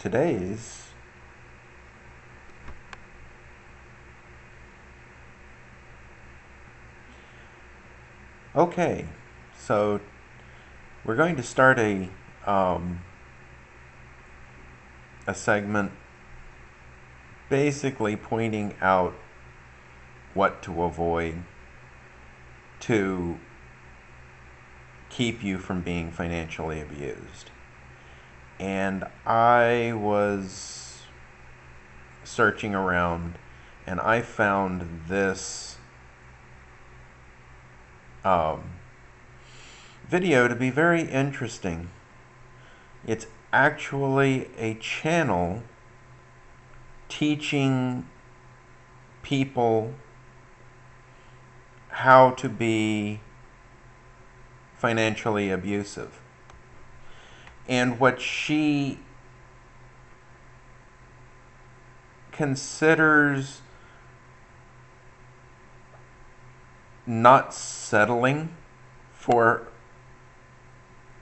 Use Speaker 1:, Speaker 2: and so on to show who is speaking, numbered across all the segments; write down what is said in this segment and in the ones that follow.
Speaker 1: today's okay. So we're going to start um, a segment basically pointing out what to avoid to keep you from being financially abused. And I was searching around and I found this um, video to be very interesting. It's actually a channel teaching people how to be financially abusive. And what she considers not settling for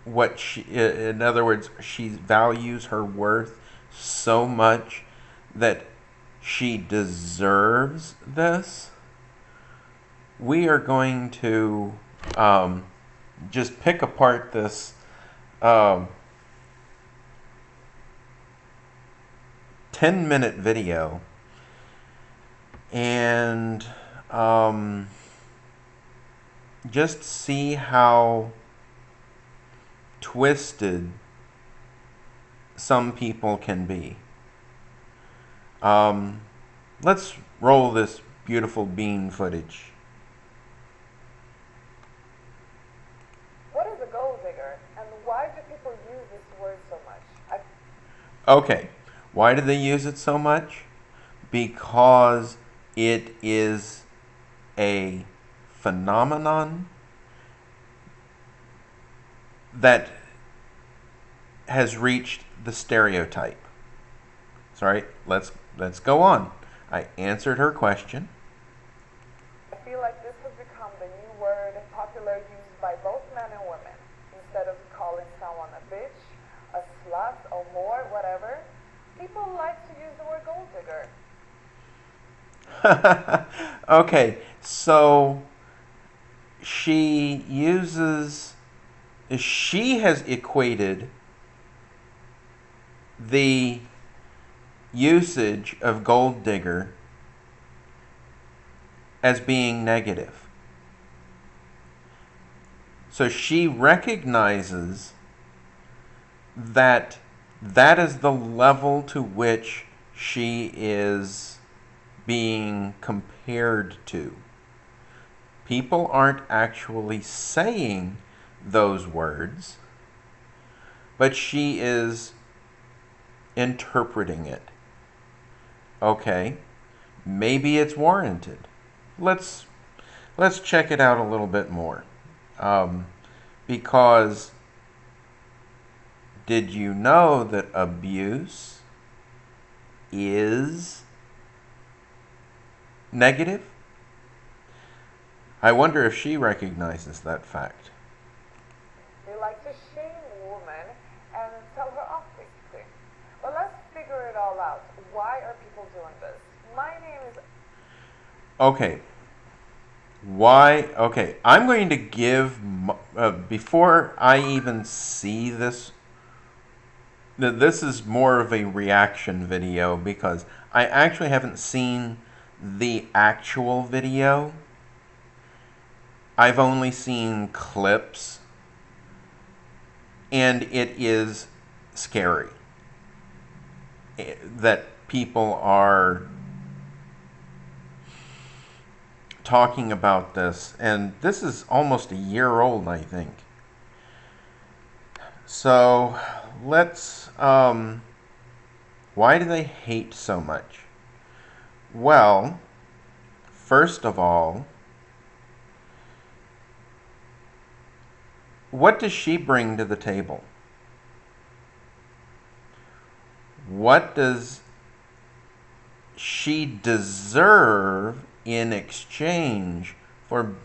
Speaker 1: what in other words, she values her worth so much that she deserves this. We are going to just pick apart this um, 10-minute video and just see how twisted some people can be. Let's roll this beautiful bean footage.
Speaker 2: What is a gold digger, and why do people use this word so much?
Speaker 1: Okay, why do they use it so much? Because it is a phenomenon that has reached the stereotype. Sorry, let's go on. I answered her question.
Speaker 2: I feel like this has become the new word popular used by both men and women. Instead of calling someone a bitch, a slut, or more, whatever, people like to use the word gold digger.
Speaker 1: Okay, so she has equated the usage of gold digger as being negative. So she recognizes that that is the level to which she is being compared to. People aren't actually saying those words, but she is interpreting it. Okay, maybe it's warranted. Let's check it out a little bit more. Because did you know that abuse is negative? I wonder if she recognizes that fact.
Speaker 2: They like to shame women and tell her off, basically. But let's figure it all out. Why are people doing this? My name is...
Speaker 1: Okay. Why? Okay. I'm going to give, before I even see this, this is more of a reaction video because I actually haven't seen the actual video. I've only seen clips, and it is scary that people are talking about this, and this is almost a year old, I think. So let's why do they hate so much? Well, first of all, what does she bring to the table? What does she deserve in exchange for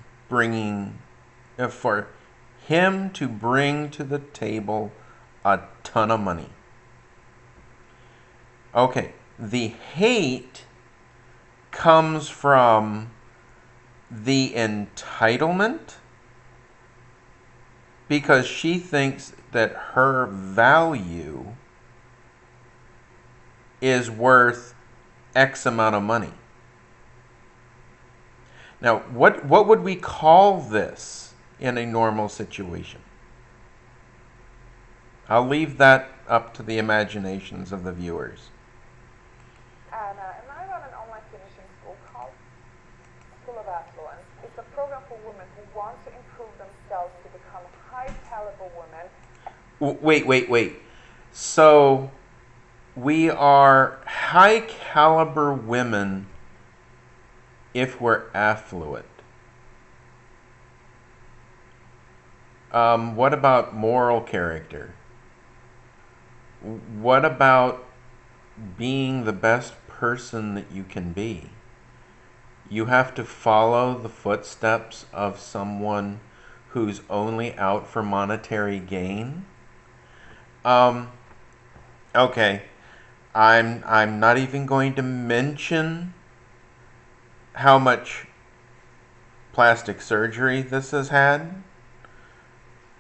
Speaker 1: for him to bring to the table a ton of money? Okay, the hate comes from the entitlement because she thinks that her value is worth X amount of money. Now, what would we call this in a normal situation? I'll leave that up to the imaginations of the viewers.
Speaker 2: And I run an online finishing school called School of Affluence. It's a program for women who want to improve themselves to become high caliber women.
Speaker 1: Wait. So we are high caliber women if we're affluent. What about moral character? What about being the best person that you can be? You have to follow the footsteps of someone who's only out for monetary gain? Okay. I'm not even going to mention how much plastic surgery this has had,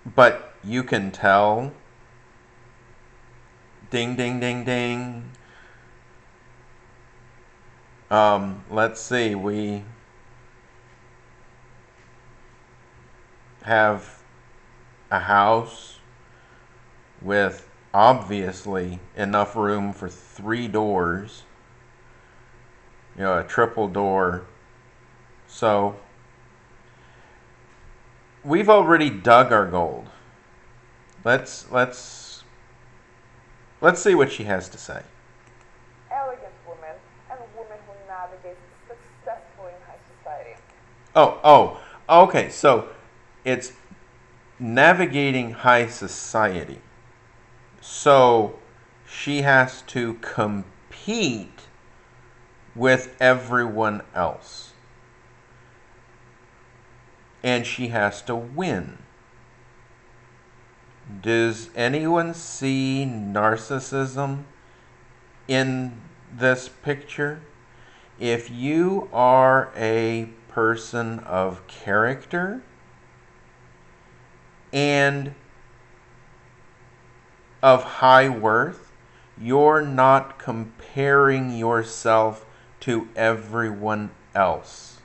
Speaker 1: but you can tell. Ding, ding, ding, ding. Let's see. We have a house with obviously enough room for 3 doors. You know, a triple door. So we've already dug our gold. Let's see what she has to say.
Speaker 2: Elegant women and women who navigate successfully in high society.
Speaker 1: Okay. So it's navigating high society. So she has to compete with everyone else. And she has to win. Does anyone see narcissism in this picture? If you are a person of character and of high worth, you're not comparing yourself to everyone else.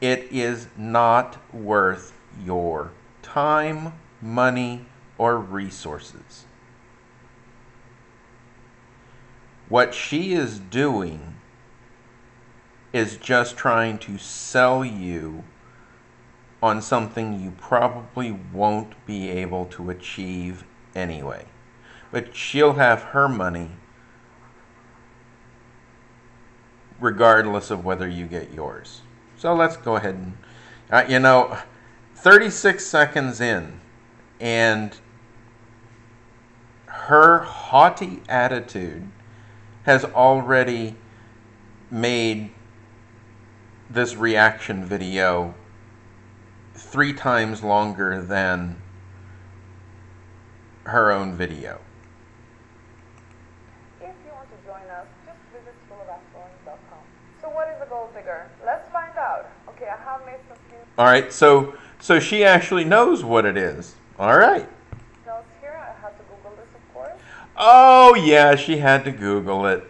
Speaker 1: It is not worth your time, money, or resources. What she is doing is just trying to sell you on something you probably won't be able to achieve anyway. But she'll have her money regardless of whether you get yours. So let's go ahead and, 36 seconds in, and her haughty attitude has already made this reaction video 3 times longer than her own video.
Speaker 2: If you want to join us, just visit schoolaffluence.com. So what is a gold digger? Let's find out. Okay, I have made some few
Speaker 1: All right, so she actually knows what it is. All right.
Speaker 2: notes here. I had to Google this, of course.
Speaker 1: Oh, yeah, she had to Google it.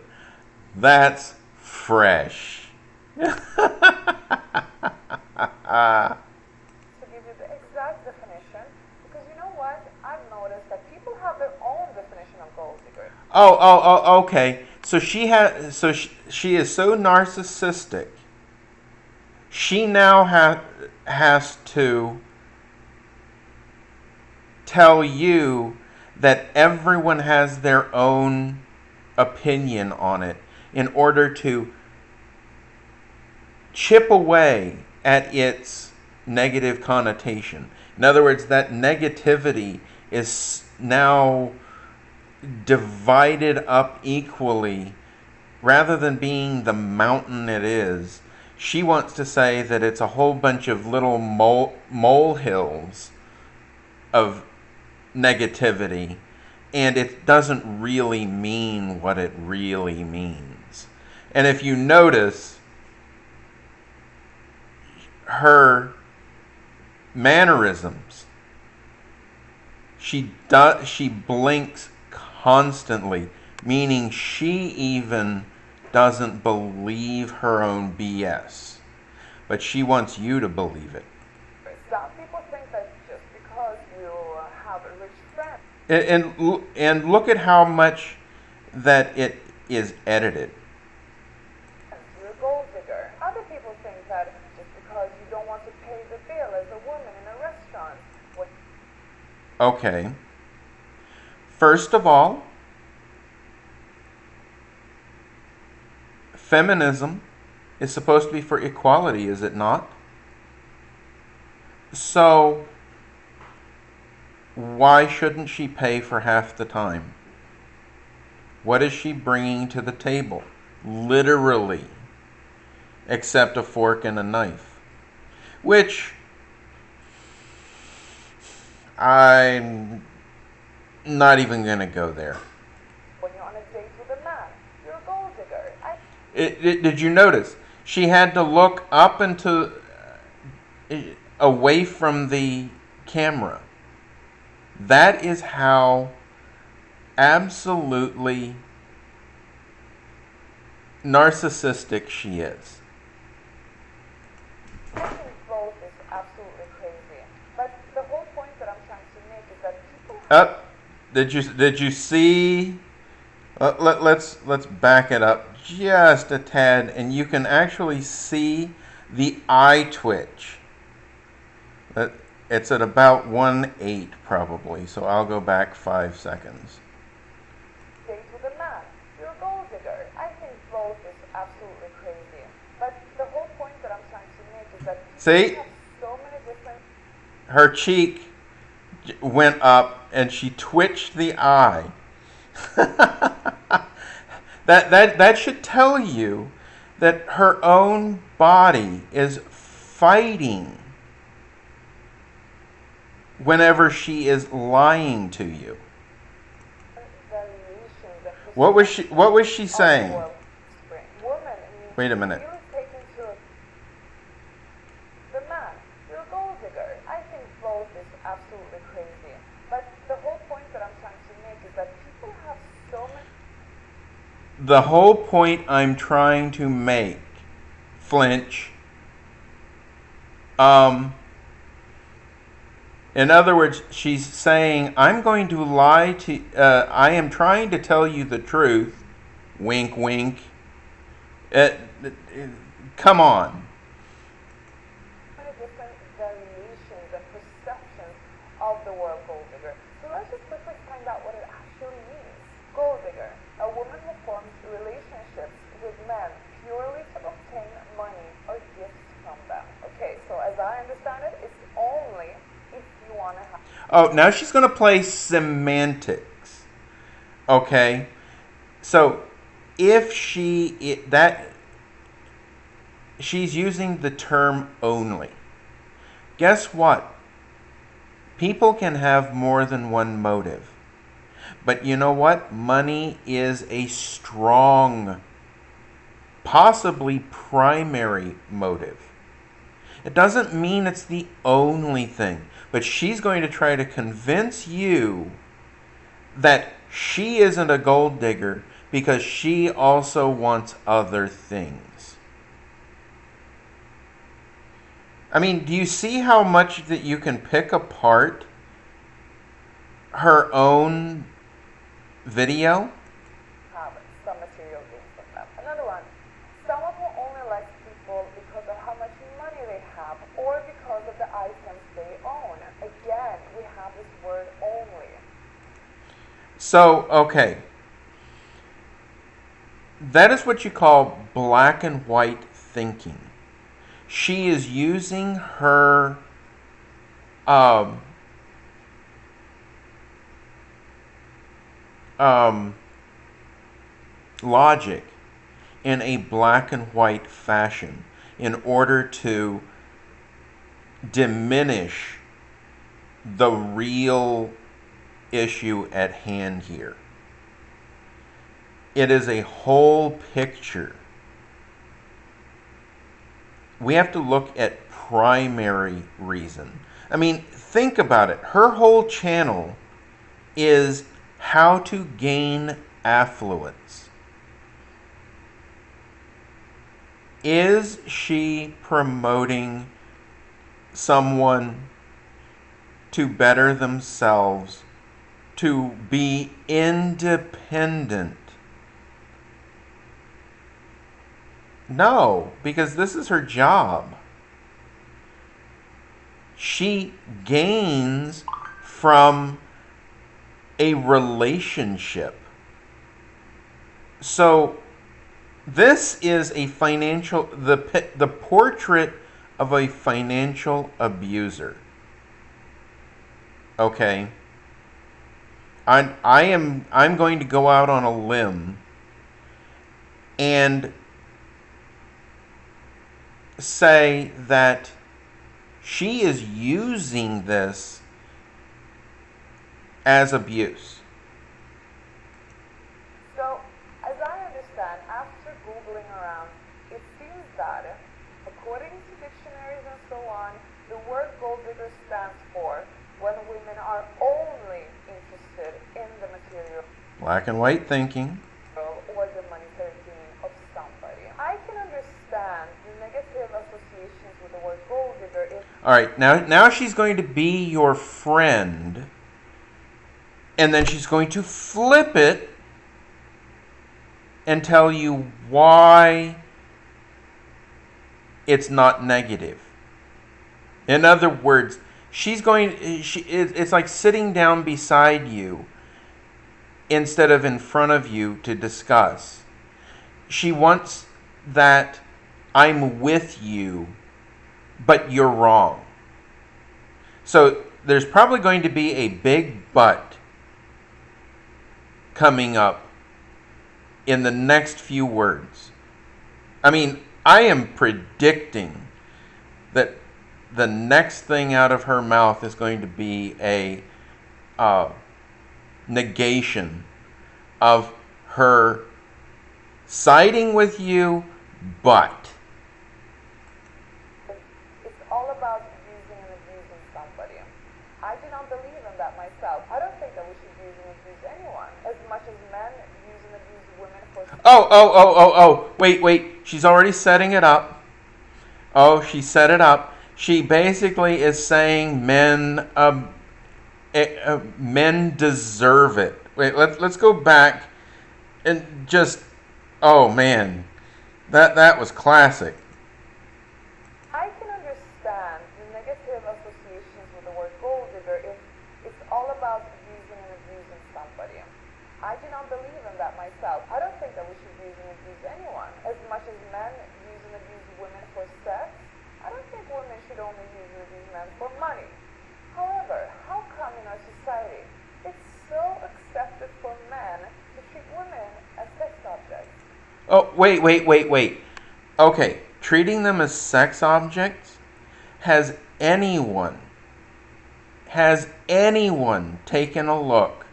Speaker 1: That's fresh.
Speaker 2: To give you the exact definition, because you know what? I've noticed that people have their own definition of gold digger.
Speaker 1: Okay. So she is so narcissistic. She now has to tell you that everyone has their own opinion on it in order to chip away at its negative connotation. In other words, that negativity is now divided up equally rather than being the mountain it is. She wants to say that it's a whole bunch of little molehills of negativity, and it doesn't really mean what it really means. And if you notice, her mannerisms, she blinks constantly, meaning she even doesn't believe her own BS, but she wants you to believe it.
Speaker 2: Some people think that just because you have a rich friend.
Speaker 1: And look at how much that it is edited.
Speaker 2: You're a gold digger. Other people think that just because you don't want to pay the bill as a woman in a restaurant.
Speaker 1: Okay. First of all, feminism is supposed to be for equality, is it not? So, why shouldn't she pay for half the time? What is she bringing to the table? Literally, except a fork and a knife. Which, I'm not even going to go there.
Speaker 2: When you're on a date with a man, you're a gold digger.
Speaker 1: Did you notice? She had to look up into, away from the camera. That is how absolutely narcissistic she is.
Speaker 2: I think both is absolutely crazy. But the whole point that I'm trying to make is that people.
Speaker 1: Did you see? Let's back it up just a tad, and you can actually see the eye twitch. It's at about 1:08 probably, so I'll go back 5 seconds.
Speaker 2: Date with a man, you're a gold digger. I think both is absolutely crazy. But the whole point that I'm trying to make is that
Speaker 1: See?
Speaker 2: have so many different.
Speaker 1: Her cheek went up, and she twitched the eye. that should tell you that her own body is fighting whenever she is lying to you. What was she saying? Wait a minute.
Speaker 2: The man, you're a gold digger. I think both is absolutely crazy. But the whole point that I'm trying to make is that people have so many.
Speaker 1: The whole point I'm trying to make, flinch. In other words, she's saying, I'm going to lie to, I am trying to tell you the truth. Wink, wink. Come on.
Speaker 2: Many different variations and perceptions of the word gold digger. So let's just quickly find out what it actually means. Gold digger, a woman who forms relationships with men purely to obtain money or gifts from them. Okay, so as I understand it, it's only if you want to have.
Speaker 1: Oh, now she's going to play semantics. Okay? So, if she's using the term only. Guess what? People can have more than one motive. But you know what? Money is a strong, possibly primary motive. It doesn't mean it's the only thing. But she's going to try to convince you that she isn't a gold digger because she also wants other things. I mean, do you see how much that you can pick apart her own video?
Speaker 2: Have some material gains from them. Another one. Someone who only likes people because of how much money they have or because of the items they own. Again, we have this word only.
Speaker 1: So, okay. That is what you call black and white thinking. She is using her logic in a black and white fashion in order to diminish the real issue at hand here. It is a whole picture. We have to look at primary reason. I mean, think about it. Her whole channel is how to gain affluence. Is she promoting someone to better themselves, to be independent? No, because this is her job. She gains from a relationship. So this is a the portrait of a financial abuser. Okay. I'm going to go out on a limb and say that she is using this as abuse.
Speaker 2: So, as I understand, after Googling around, it seems that, according to dictionaries and so on, the word gold digger stands for when women are only interested in the material
Speaker 1: Black and white thinking.
Speaker 2: or the monetary gain of somebody. I can understand the negative associations with the word gold digger if
Speaker 1: All right, now she's going to be your friend, and then she's going to flip it and tell you why it's not negative. In other words, it's like sitting down beside you instead of in front of you to discuss. She wants that I'm with you, but you're wrong. So there's probably going to be a big but coming up in the next few words. I mean, I am predicting that the next thing out of her mouth is going to be a negation of her siding with you, but.
Speaker 2: it's all about using and abusing somebody. I do not believe in that myself. I don't think that we should use and abuse anyone as much as men use and abuse women for.
Speaker 1: Oh. Wait. She's already setting it up. Oh, she set it up. She basically is saying men deserve it. Wait, let's go back and just. Oh man, that was classic.
Speaker 2: I can understand the negative associations with the word gold digger if it's all about using and abusing somebody. I do not believe in that myself. I don't think that we should use and abuse anyone as much as men use and abuse women for sex. I don't think women should only use and abuse men for money. However, how come in our society it's so accepted for men to treat women as sex objects?
Speaker 1: Oh, wait. Okay, treating them as sex objects? Has anyone taken a look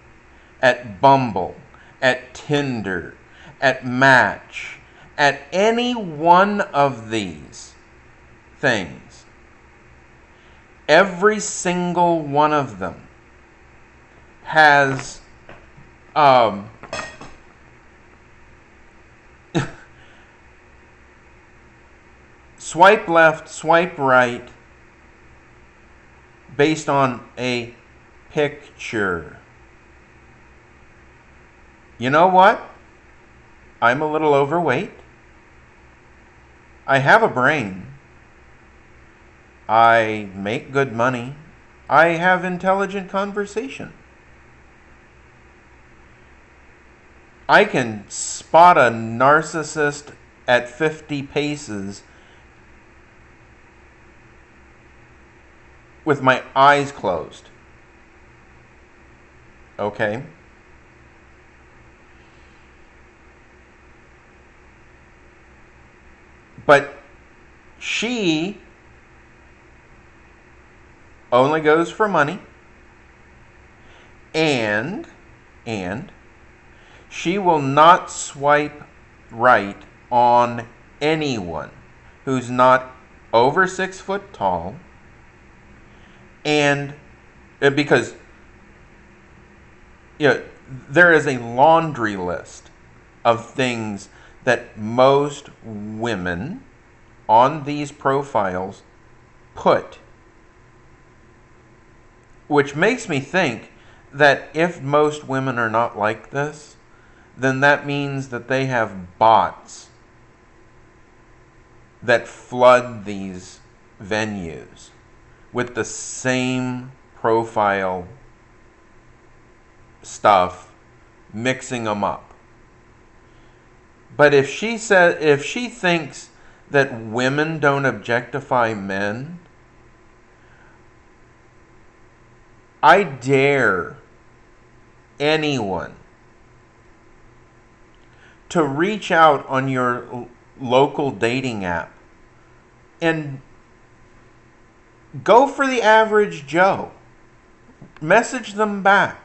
Speaker 1: at Bumble, at Tinder, at Match, at any one of these things? Every single one of them has swipe left, swipe right, based on a picture. You know what? I'm a little overweight. I have a brain. I make good money. I have intelligent conversation. I can spot a narcissist at 50 paces with my eyes closed. Okay? But she only goes for money. and and she will not swipe right on anyone who's not over 6 foot tall, and because there is a laundry list of things that most women on these profiles put, which makes me think that if most women are not like this, then that means that they have bots that flood these venues with the same profile stuff, mixing them up. But if she thinks that women don't objectify men, I dare anyone to reach out on your local dating app and go for the average Joe. Message them back.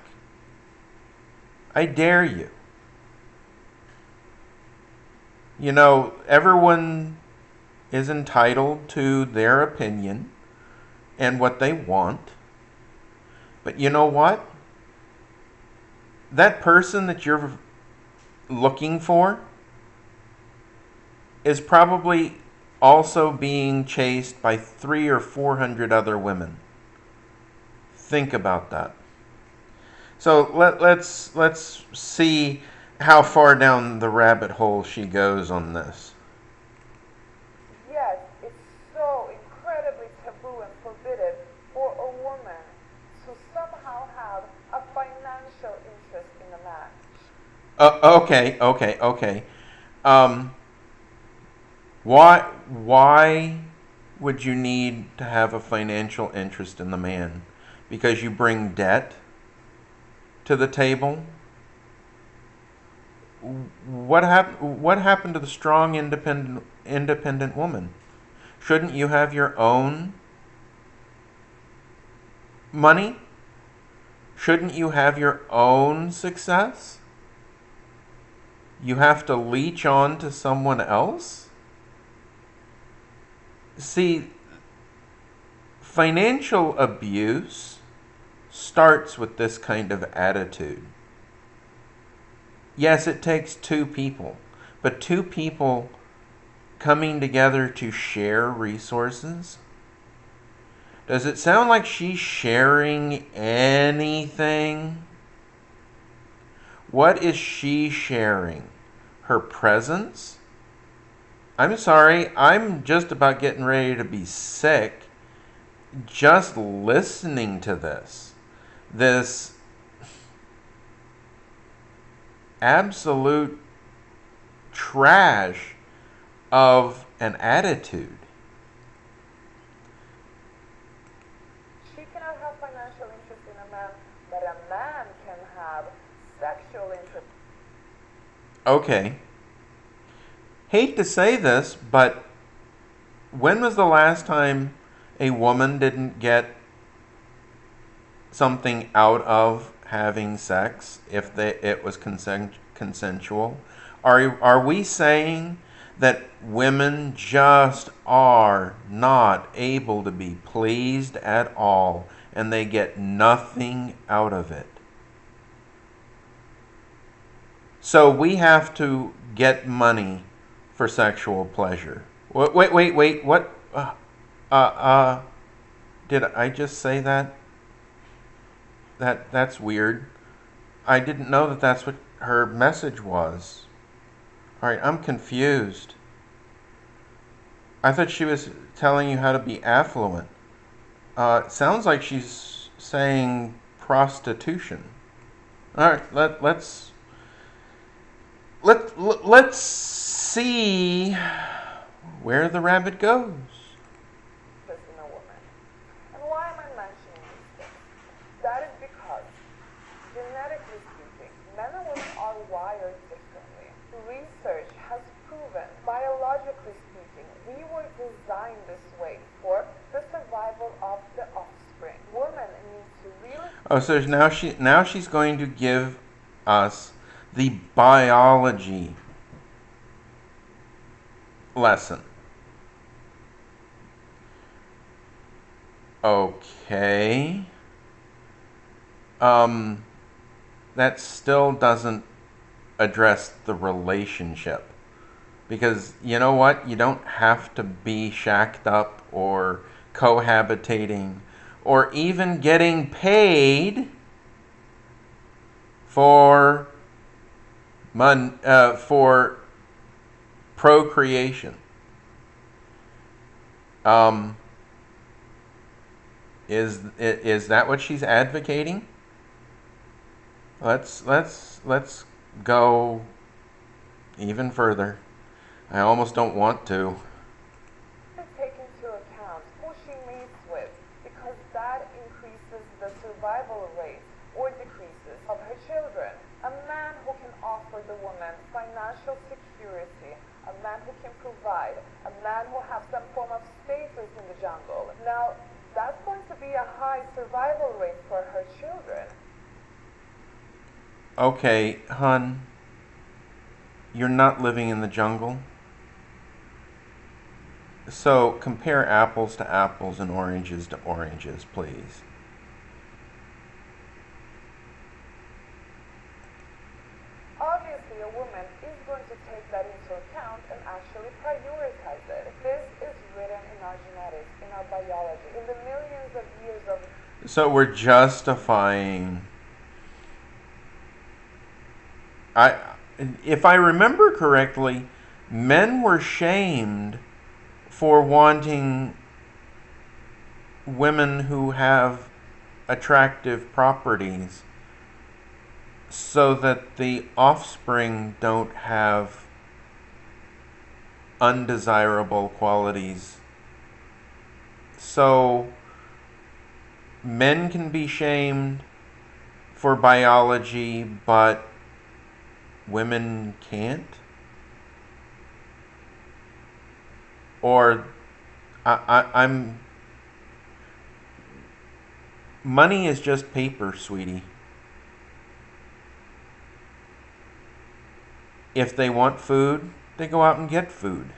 Speaker 1: I dare you. Everyone is entitled to their opinion and what they want. But you know what? That person that you're looking for is probably also being chased by 300 or 400 other women. Think about that. So let's see how far down the rabbit hole she goes on this.
Speaker 2: Yes, it's so incredibly taboo and forbidden for a woman to somehow have a financial interest in a man.
Speaker 1: Okay. Why would you need to have a financial interest in the man? Because you bring debt to the table? What happened to the strong, independent woman? Shouldn't you have your own money? Shouldn't you have your own success? You have to leech on to someone else? See, financial abuse starts with this kind of attitude. Yes, it takes two people, but two people coming together to share resources? Does it sound like she's sharing anything? What is she sharing? Her presence? I'm sorry, I'm just about getting ready to be sick just listening to this. This absolute trash of an attitude.
Speaker 2: She cannot have financial interest in a man, but a man can have sexual interest.
Speaker 1: Okay. Hate to say this, but when was the last time a woman didn't get something out of having sex if it was consensual? Are we saying that women just are not able to be pleased at all and they get nothing out of it? So we have to get money for sexual pleasure. Wait, what? Did I just say that? That's weird. I didn't know that that's what her message was. All right, I'm confused. I thought she was telling you how to be affluent. It sounds like she's saying prostitution. All right, let's see where the rabbit goes.
Speaker 2: In a woman. And why am I mentioning these things? That is because, genetically speaking, men and women are wired differently. Research has proven, biologically speaking, we were designed this way for the survival of the offspring. Women need to really...
Speaker 1: Oh, so now she's going to give us the biology lesson. Okay. Um, that still doesn't address the relationship. Because you know what? You don't have to be shacked up or cohabitating or even getting paid for for procreation. Um, is that what she's advocating? Let's go even further. I almost don't want to.
Speaker 2: Take into account who she meets with, because that increases the survival rate or decreases of her children. A man who can offer the woman financial security, a man who can provide, a man who has some form of status in the jungle. Now, that's going to be a high survival rate for her children.
Speaker 1: Okay, hun, you're not living in the jungle. So compare apples to apples and oranges to oranges, please.
Speaker 2: Obviously, a woman is going to take that into account and actually prioritize it. This is written in our genetics, in our biology, in the millions of years of...
Speaker 1: So we're justifying... If I remember correctly, men were shamed for wanting women who have attractive properties so that the offspring don't have undesirable qualities. So men can be shamed for biology, but women can't? Or I'm... Money is just paper, sweetie. If they want food, they go out and get food.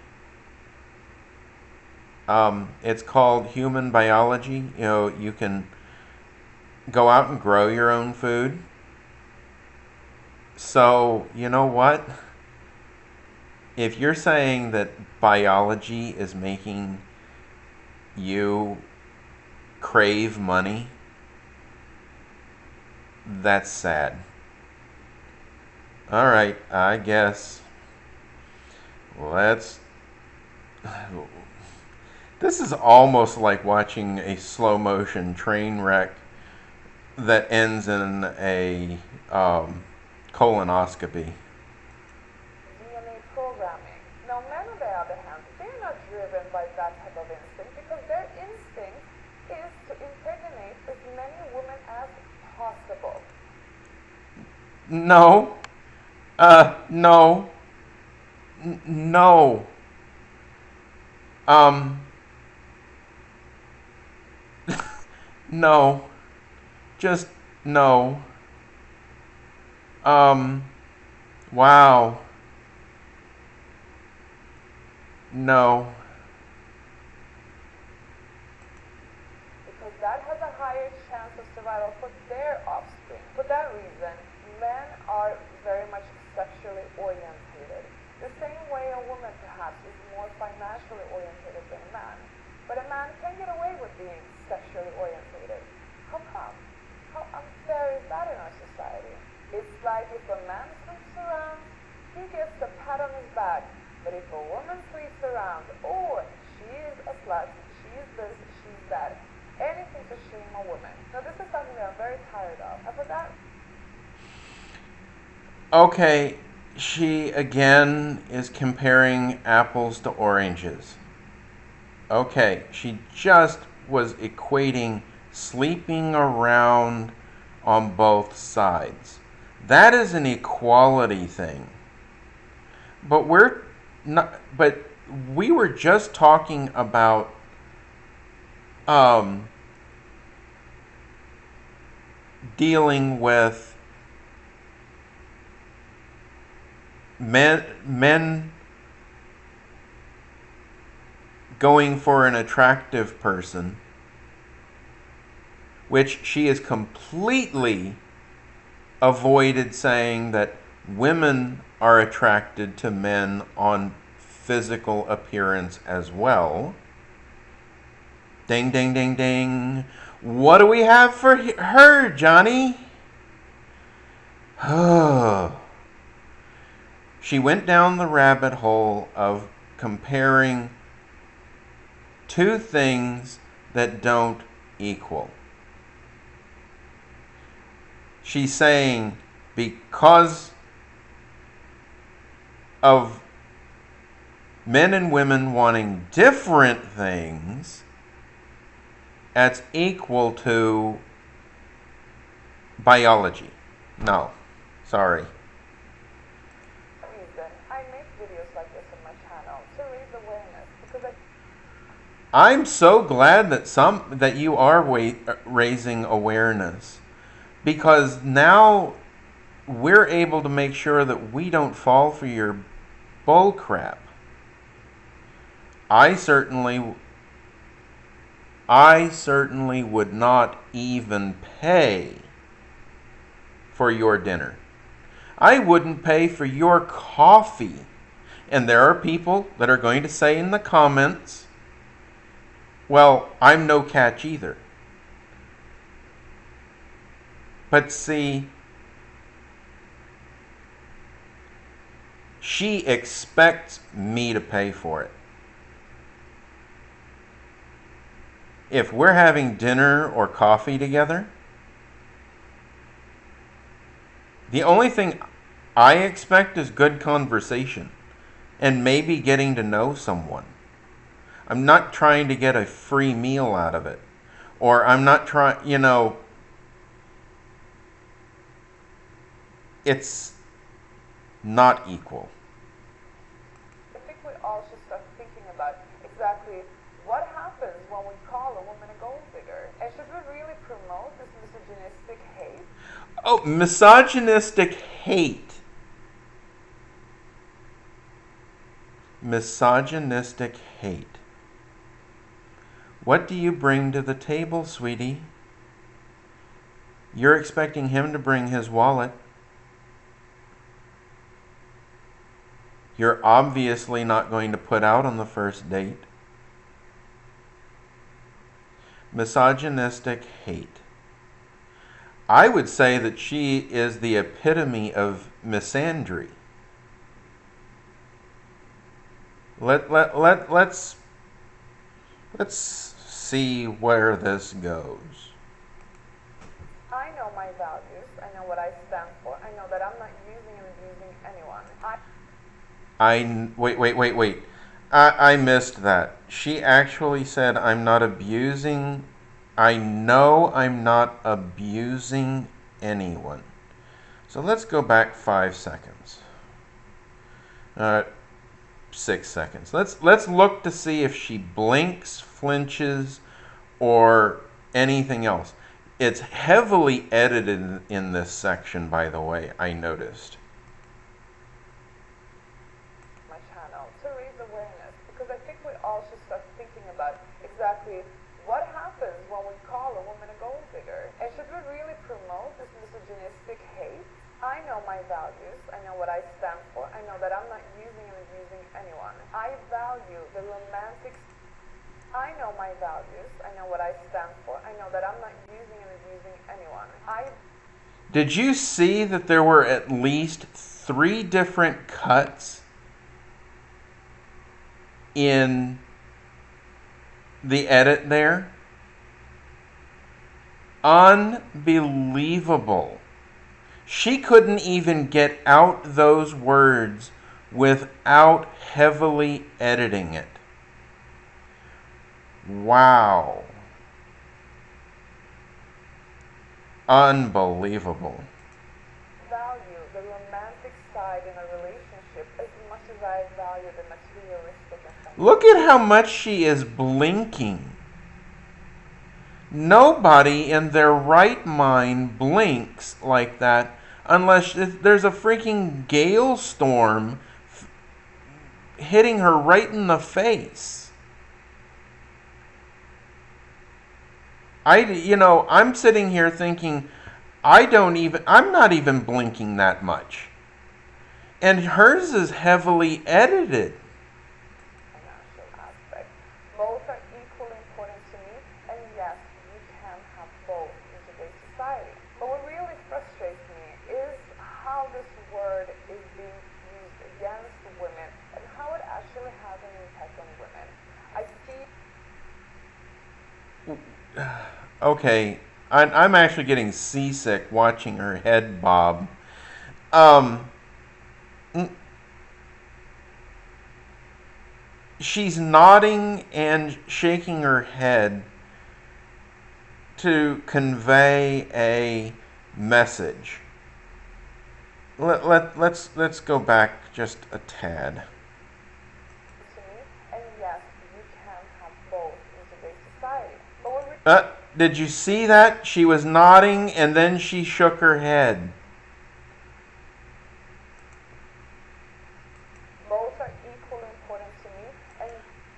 Speaker 1: It's called human biology. You know, you can go out and grow your own food. So, you know what? If you're saying that biology is making you crave money, that's sad. All right, I guess. Let's. This is almost like watching a slow motion train wreck that ends in a colonoscopy.
Speaker 2: DNA programming. Now, men, on the other hand, they're not driven by that type of instinct because their instinct is to impregnate as many women as possible.
Speaker 1: No. No. No. No. Just no. Wow. No.
Speaker 2: Because that has a higher chance of survival for their offspring. For that reason, men are very much sexually orientated. The same way a woman perhaps is more financially orientated than a man. But a man can get away with being sexually orientated. How come? How unfair is that in our society? It's like if a man sleeps around, he gets a pat on his back. But if a woman sleeps around, oh, she is a slut, she is this, she's that. Anything to shame a woman. Now this is something that I'm very tired of. And for that...
Speaker 1: Okay, she again is comparing apples to oranges. Okay, she just was equating sleeping around on both sides. That is an equality thing. But we were just talking about dealing with men going for an attractive person, which she has completely avoided saying that women are attracted to men on physical appearance as well. Ding, ding, ding, ding. What do we have for her, Johnny? She went down the rabbit hole of comparing two things that don't equal. She's saying because of men and women wanting different things, that's equal to biology. No, sorry.
Speaker 2: I make videos like this on my channel to raise awareness because
Speaker 1: I'm so glad that you are raising awareness, because now we're able to make sure that we don't fall for your bull crap. I certainly would not even pay for your dinner. I wouldn't pay for your coffee. And there are people that are going to say in the comments, well, I'm no catch either. But see, she expects me to pay for it. If we're having dinner or coffee together, the only thing I expect is good conversation and maybe getting to know someone. I'm not trying to get a free meal out of it. Or I'm not trying, it's not equal.
Speaker 2: I think we all should start thinking about exactly what happens when we call a woman a gold digger. And should we really promote this misogynistic hate?
Speaker 1: Oh, misogynistic hate. Misogynistic hate. What do you bring to the table, sweetie? You're expecting him to bring his wallet. You're obviously not going to put out on the first date. Misogynistic hate. I would say that she is the epitome of misandry. Let's see where this goes.
Speaker 2: I know my values. I know what I stand for. I know that I'm not using and abusing anyone.
Speaker 1: Wait. I missed that. She actually said, I'm not abusing. I know I'm not abusing anyone. So let's go back 5 seconds. 6 seconds. Let's look to see if she blinks, flinches, or anything else. It's heavily edited in this section, by the way, I noticed.
Speaker 2: My channel to raise awareness because I think we all should start thinking about exactly what happens when we call a woman a gold digger. And should we really promote this misogynistic hate? I know my values. I know what I stand for. I know that I'm not using and abusing anyone. I value the romantic. I know my values. I know what I stand for. I know that I'm not using and abusing anyone.
Speaker 1: Did you see that there were at least 3 different cuts in the edit there? Unbelievable. She couldn't even get out those words without heavily editing it. Wow. Unbelievable.
Speaker 2: Value the romantic side in a relationship as much as I value the materialistic aspect.
Speaker 1: Look at how much she is blinking. Nobody in their right mind blinks like that unless there's a freaking gale storm hitting her right in the face. I'm sitting here thinking, I'm not even blinking that much. And hers is heavily edited.
Speaker 2: Financial aspect. Both are equally important to me, and yes, you can have both in today's society. But what really frustrates me is how this word is being used against women and how it actually has an impact on women. I see.
Speaker 1: Okay, I'm actually getting seasick watching her head bob. Um, she's nodding and shaking her head to convey a message. Let's go back just a tad.
Speaker 2: To me, and yes, you can have both in today's society. But what
Speaker 1: Did you see that? She was nodding and then she shook her head.
Speaker 2: both are equally important to me,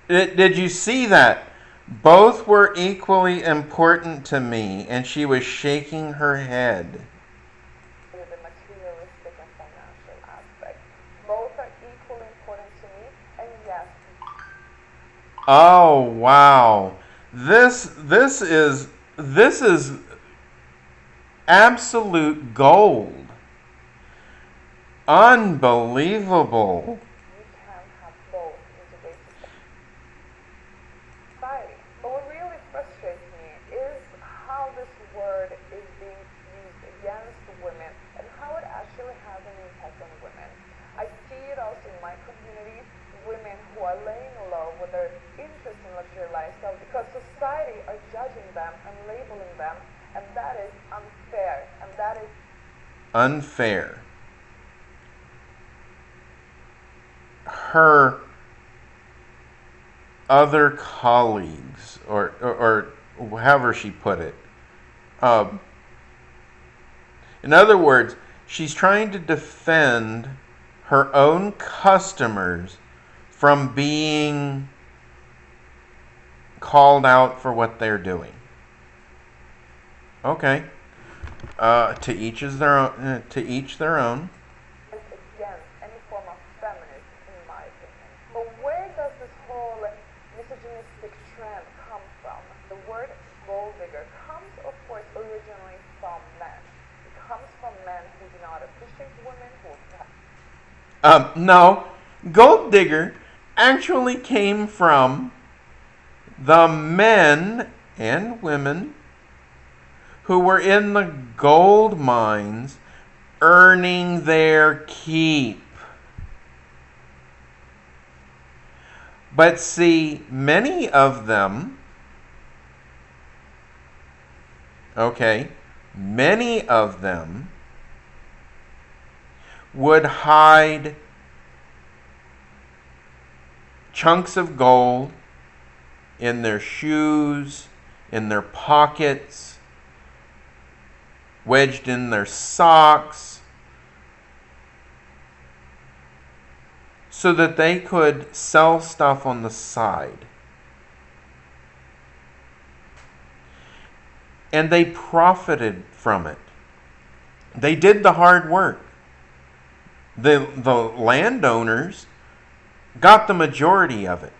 Speaker 2: and
Speaker 1: Did you see that? Both were equally important to me, and she was shaking her head.
Speaker 2: the materialistic and financial aspect. Both are equally important to me, and yes.
Speaker 1: Oh wow. This is absolute gold. Unbelievable.
Speaker 2: You can have both in today's society. But what really frustrates me is how this word is being used against women and how it actually has an impact on women. I see it also in my community, women who are laying low with their interest in luxury lifestyle because society are judging them and labeling them, and that is unfair, and that is
Speaker 1: Unfair. Her other colleagues, or however she put it. Um, in other words, she's trying to defend her own customers from being called out for what they're doing. Okay. To each is their own. To each their own.
Speaker 2: against any form of feminism, in my opinion. But where does this whole misogynistic trend come from? The word gold digger comes, of course, originally from men. It comes from men who do not appreciate women, who
Speaker 1: No, gold digger actually came from the men and women who were in the gold mines earning their keep. But see, many of them, many of them would hide chunks of gold in their shoes, in their pockets, wedged in their socks, so that they could sell stuff on the side. And they profited from it. They did the hard work. The landowners got the majority of it.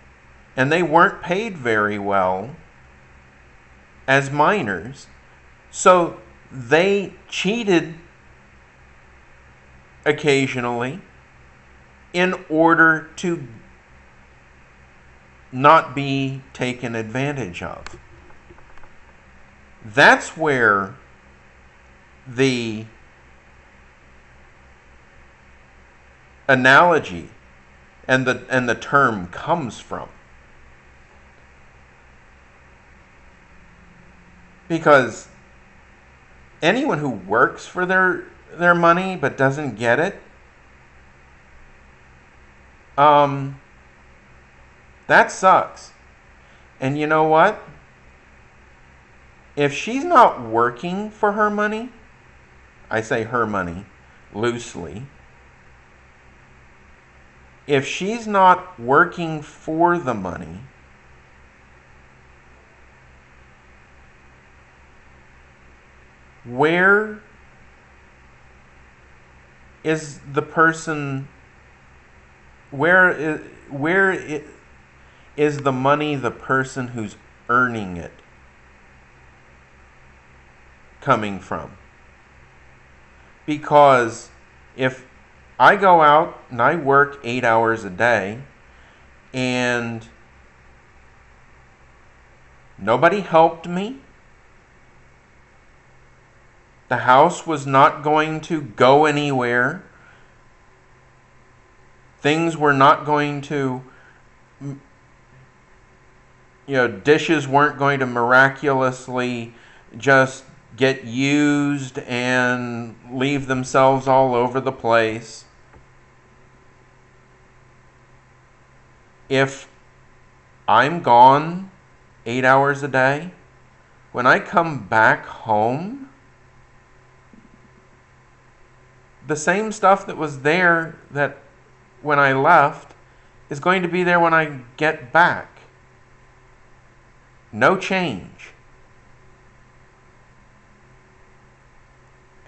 Speaker 1: And they weren't paid very well as miners. So they cheated occasionally in order to not be taken advantage of. That's where the analogy and the term comes from. Because anyone who works for their money but doesn't get it, that sucks. And you know what? If she's not working for her money, I say her money loosely. If she's not working for the money, where is the person, where is the money the person who's earning it coming from? Because if I go out and I work 8 hours a day and nobody helped me, the house was not going to go anywhere, things were not going to, dishes weren't going to miraculously just get used and leave themselves all over the place. If I'm gone 8 hours a day, when I come back home, the same stuff that was there that when I left is going to be there when I get back. No change.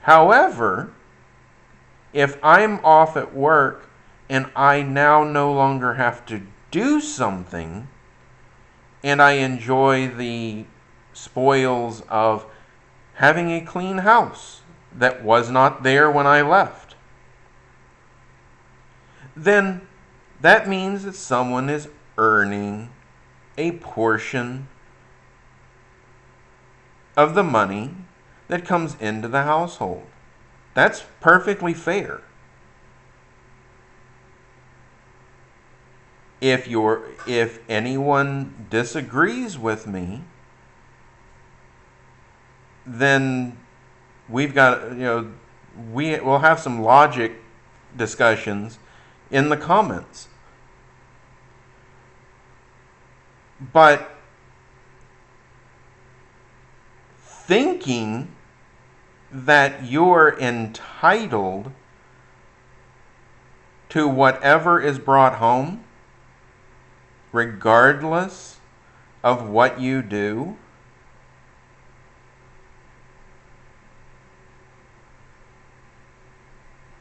Speaker 1: However, if I'm off at work and I now no longer have to do something, and I enjoy the spoils of having a clean house that was not there when I left, then that means that someone is earning a portion of the money that comes into the household. That's perfectly fair. If anyone disagrees with me, then we've got, we'll have some logic discussions in the comments. But thinking that you're entitled to whatever is brought home, regardless of what you do,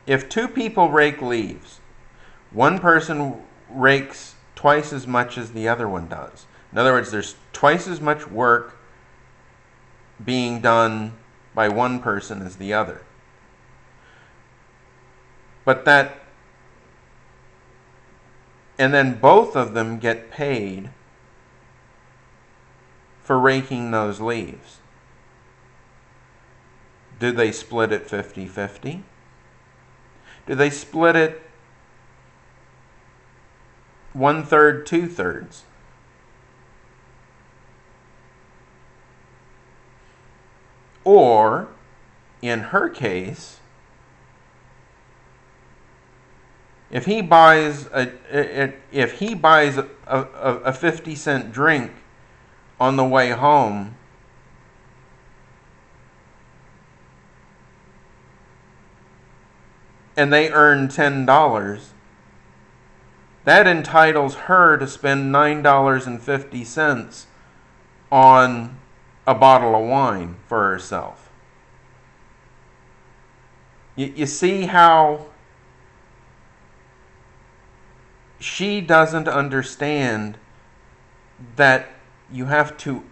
Speaker 1: if two people rake leaves, one person rakes twice as much as the other one does. In other words, there's twice as much work being done by one person as the other. And then both of them get paid for raking those leaves. Do they split it 50-50? Do they split it 1/3, 2/3? Or, in her case, if he buys a 50-cent drink on the way home, and they earn $10, that entitles her to spend $9.50 on a bottle of wine for herself. You see how she doesn't understand that you have to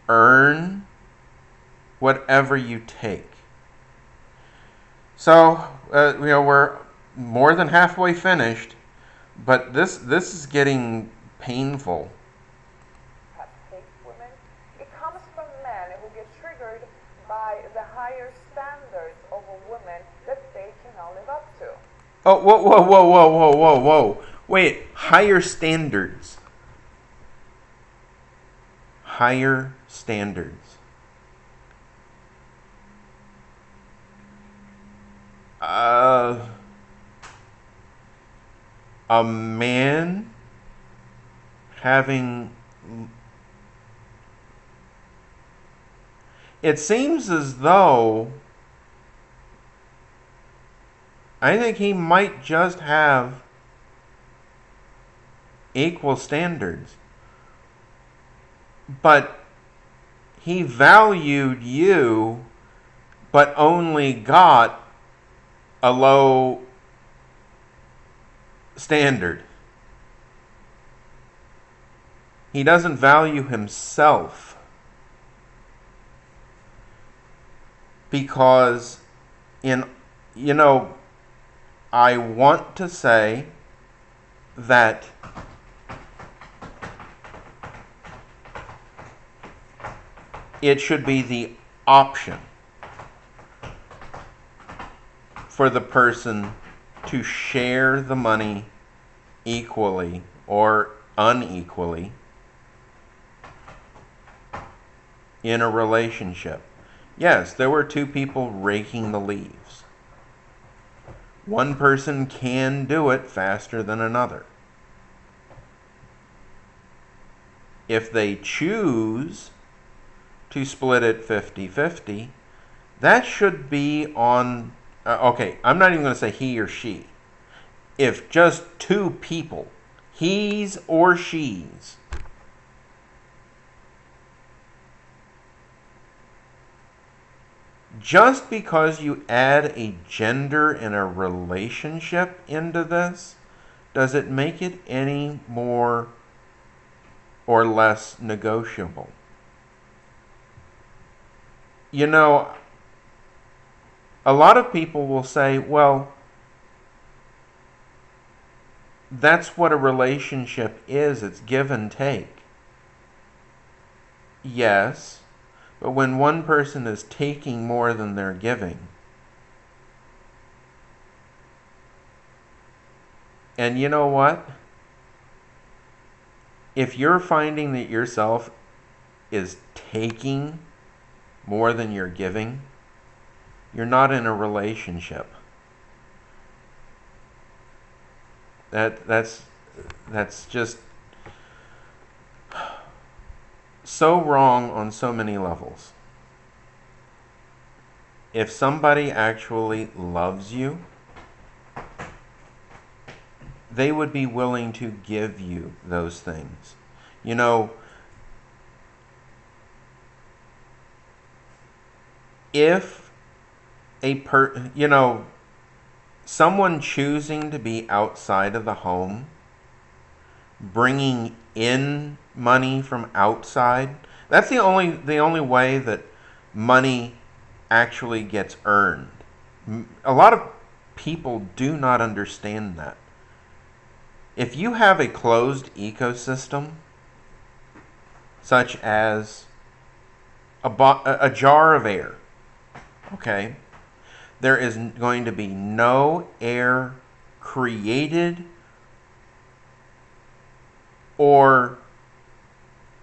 Speaker 1: earn whatever you take. So, we're more than halfway finished, but this is getting painful.
Speaker 2: Hate women. It comes from men who get triggered by the higher standards over women that they cannot live up to.
Speaker 1: Oh, whoa. Wait, higher standards. Higher standards. A man having it seems as though I think he might just have equal standards, but he valued you, but only got a low standard. He doesn't value himself because in you know I want to say that it should be the option for the person to share the money equally or unequally in a relationship. Yes, there were two people raking the leaves. One person can do it faster than another. If they choose to split it 50-50, that should be on, okay, I'm not even going to say he or she. If just two people, he's or she's, just because you add a gender in a relationship into this, does it make it any more or less negotiable? You know, a lot of people will say, well, that's what a relationship is. It's give and take. Yes, but when one person is taking more than they're giving, and you know what? If you're finding that yourself is taking more than you're giving, you're not in a relationship. That's just so wrong on so many levels. If somebody actually loves you, they would be willing to give you those things. You know, if someone choosing to be outside of the home, bringing in money from outside, that's the only way that money actually gets earned. A lot of people do not understand that. If you have a closed ecosystem, such as a jar of air, okay, there is going to be no air created or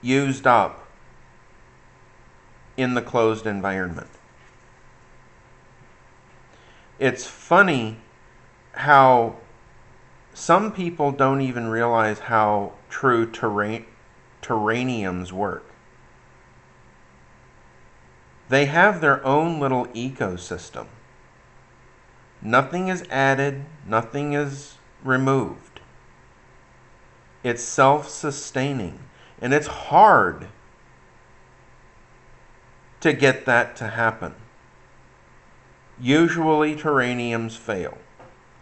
Speaker 1: used up in the closed environment. It's funny how some people don't even realize how true terraniums work. They have their own little ecosystem. Nothing is added, nothing is removed. It's self-sustaining, and it's hard to get that to happen. Usually terraniums fail.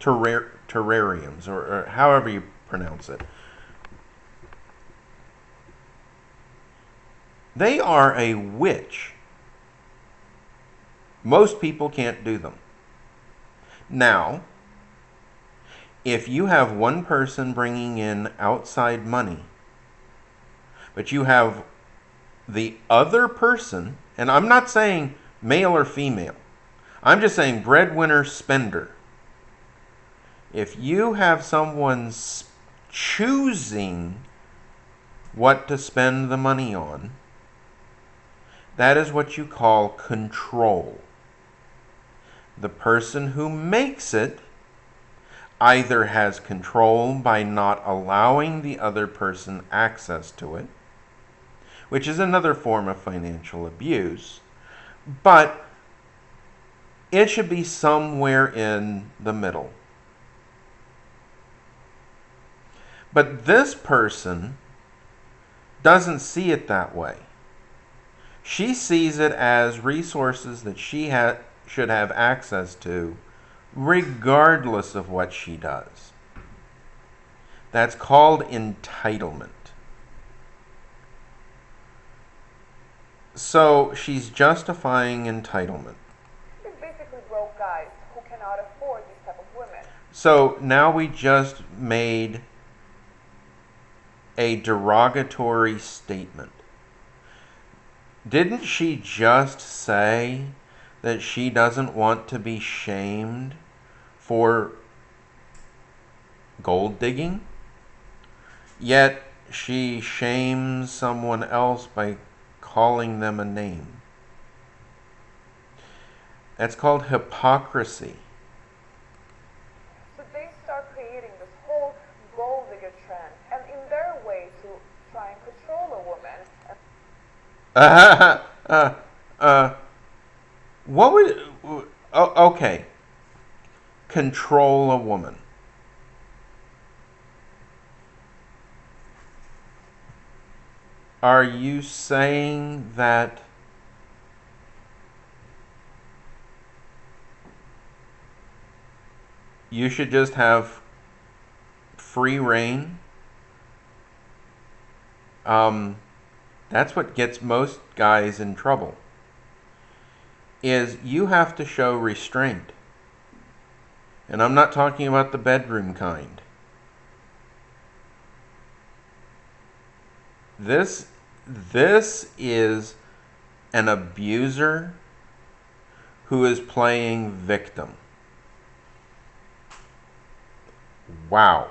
Speaker 1: Terrariums, or however you pronounce it. They are a witch. Most people can't do them. Now, if you have one person bringing in outside money, but you have the other person, and I'm not saying male or female, I'm just saying breadwinner spender. If you have someone choosing what to spend the money on, that is what you call control. The person who makes it either has control by not allowing the other person access to it, which is another form of financial abuse, But it should be somewhere in the middle. But this person doesn't see it that way. She sees it as resources that she should have access to regardless of what she does. That's called entitlement. So she's justifying entitlement.
Speaker 2: It's basically broke guys who cannot afford these type of women.
Speaker 1: So now we just made a derogatory statement. Didn't she just say that she doesn't want to be shamed for gold digging? Yet she shames someone else by calling them a name. That's called hypocrisy.
Speaker 2: So they start creating this whole gold digger trend, and in their way to try and control a woman.
Speaker 1: What would? Okay. Control a woman. Are you saying that you should just have free reign? That's what gets most guys in trouble. Is you have to show restraint. And I'm not talking about the bedroom kind. This is an abuser who is playing victim. Wow.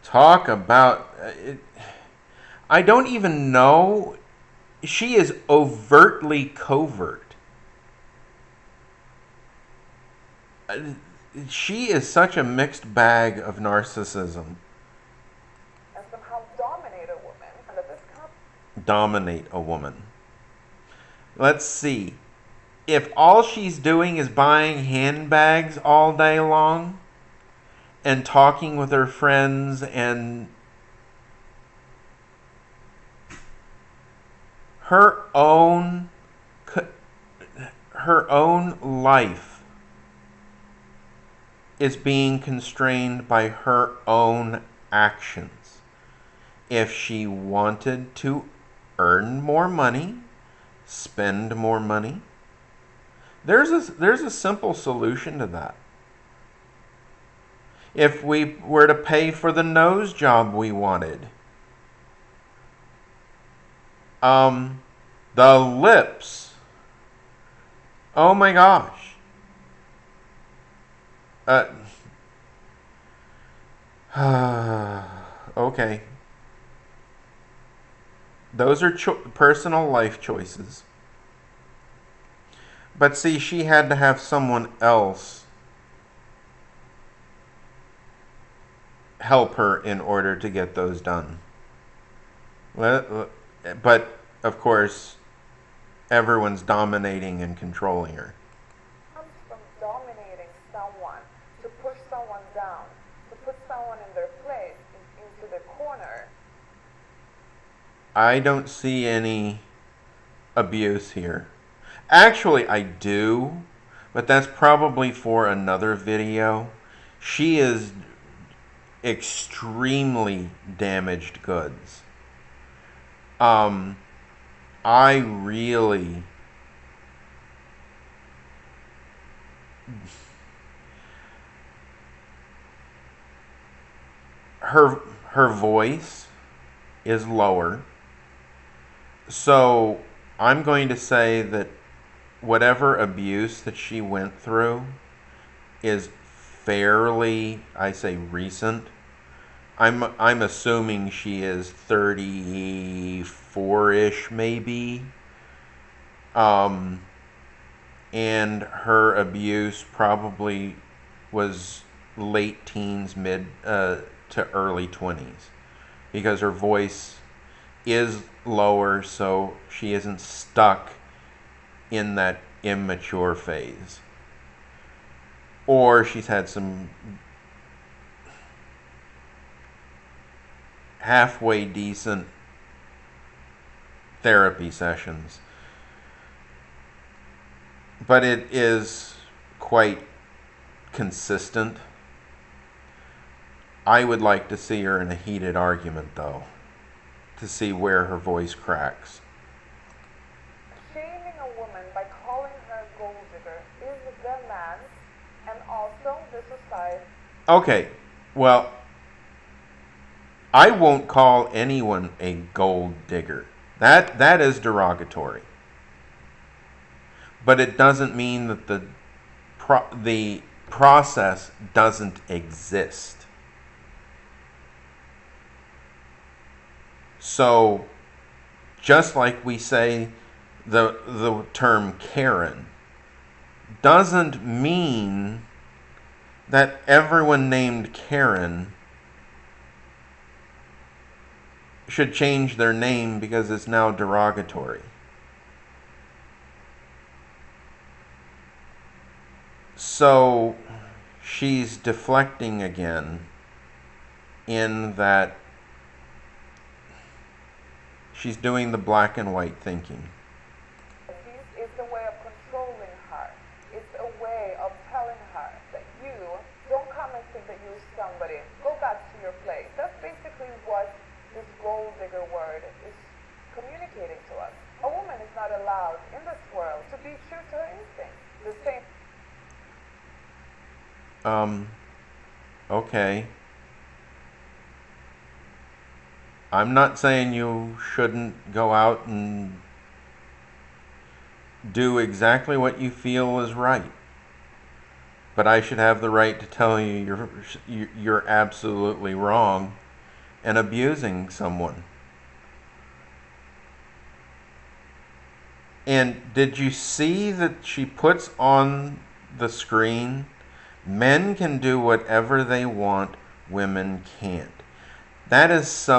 Speaker 1: Talk about I don't even know. She is overtly covert. She is such a mixed bag of narcissism.
Speaker 2: And somehow dominate a woman. And that this
Speaker 1: Dominate a woman. Let's see. If all she's doing is buying handbags all day long and talking with her friends and her own life is being constrained by her own actions. If she wanted to earn more money, spend more money, there's a simple solution to that. If we were to pay for the nose job we wanted, the lips, oh my gosh. Okay. Those are personal life choices. But see, she had to have someone else help her in order to get those done. But, of course, everyone's dominating and controlling her.
Speaker 2: comes from dominating someone, to push someone down, to put someone in their place, into the corner.
Speaker 1: I don't see any abuse here. Actually, I do, but that's probably for another video. She is extremely damaged goods. I really her voice is lower. So I'm going to say that whatever abuse that she went through is fairly, I say, recent. I'm assuming she is 34-ish maybe. And her abuse probably was late teens, mid to early 20s, because her voice is lower, so she isn't stuck in that immature phase. Or she's had some halfway decent therapy sessions. But it is quite consistent. I would like to see her in a heated argument, though, to see where her voice cracks.
Speaker 2: Shaming a woman by calling her a gold digger is the man's and also the society.
Speaker 1: Okay, well, I won't call anyone a gold digger. That is derogatory. But it doesn't mean that the process doesn't exist. So, just like we say the term Karen, doesn't mean that everyone named Karen should change their name because it's now derogatory. So she's deflecting again in that she's doing the black and white thinking.
Speaker 2: It's a way of controlling her. It's a way of telling her that you don't come and think that you're somebody. Go back to your place. That's basically what this gold digger word is communicating to us. A woman is not allowed in this world to be true to her instincts. The same.
Speaker 1: Okay. I'm not saying you shouldn't go out and do exactly what you feel is right. But I should have the right to tell you you're absolutely wrong and abusing someone. And did you see that she puts on the screen, men can do whatever they want, women can't. That is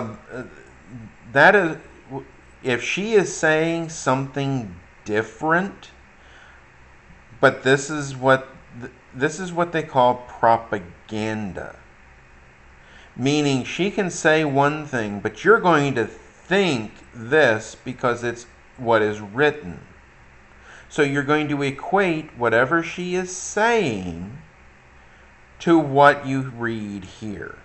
Speaker 1: if she is saying something different, but this is what they call propaganda. Meaning she can say one thing, but you're going to think this because it's what is written. So you're going to equate whatever she is saying to what you read here.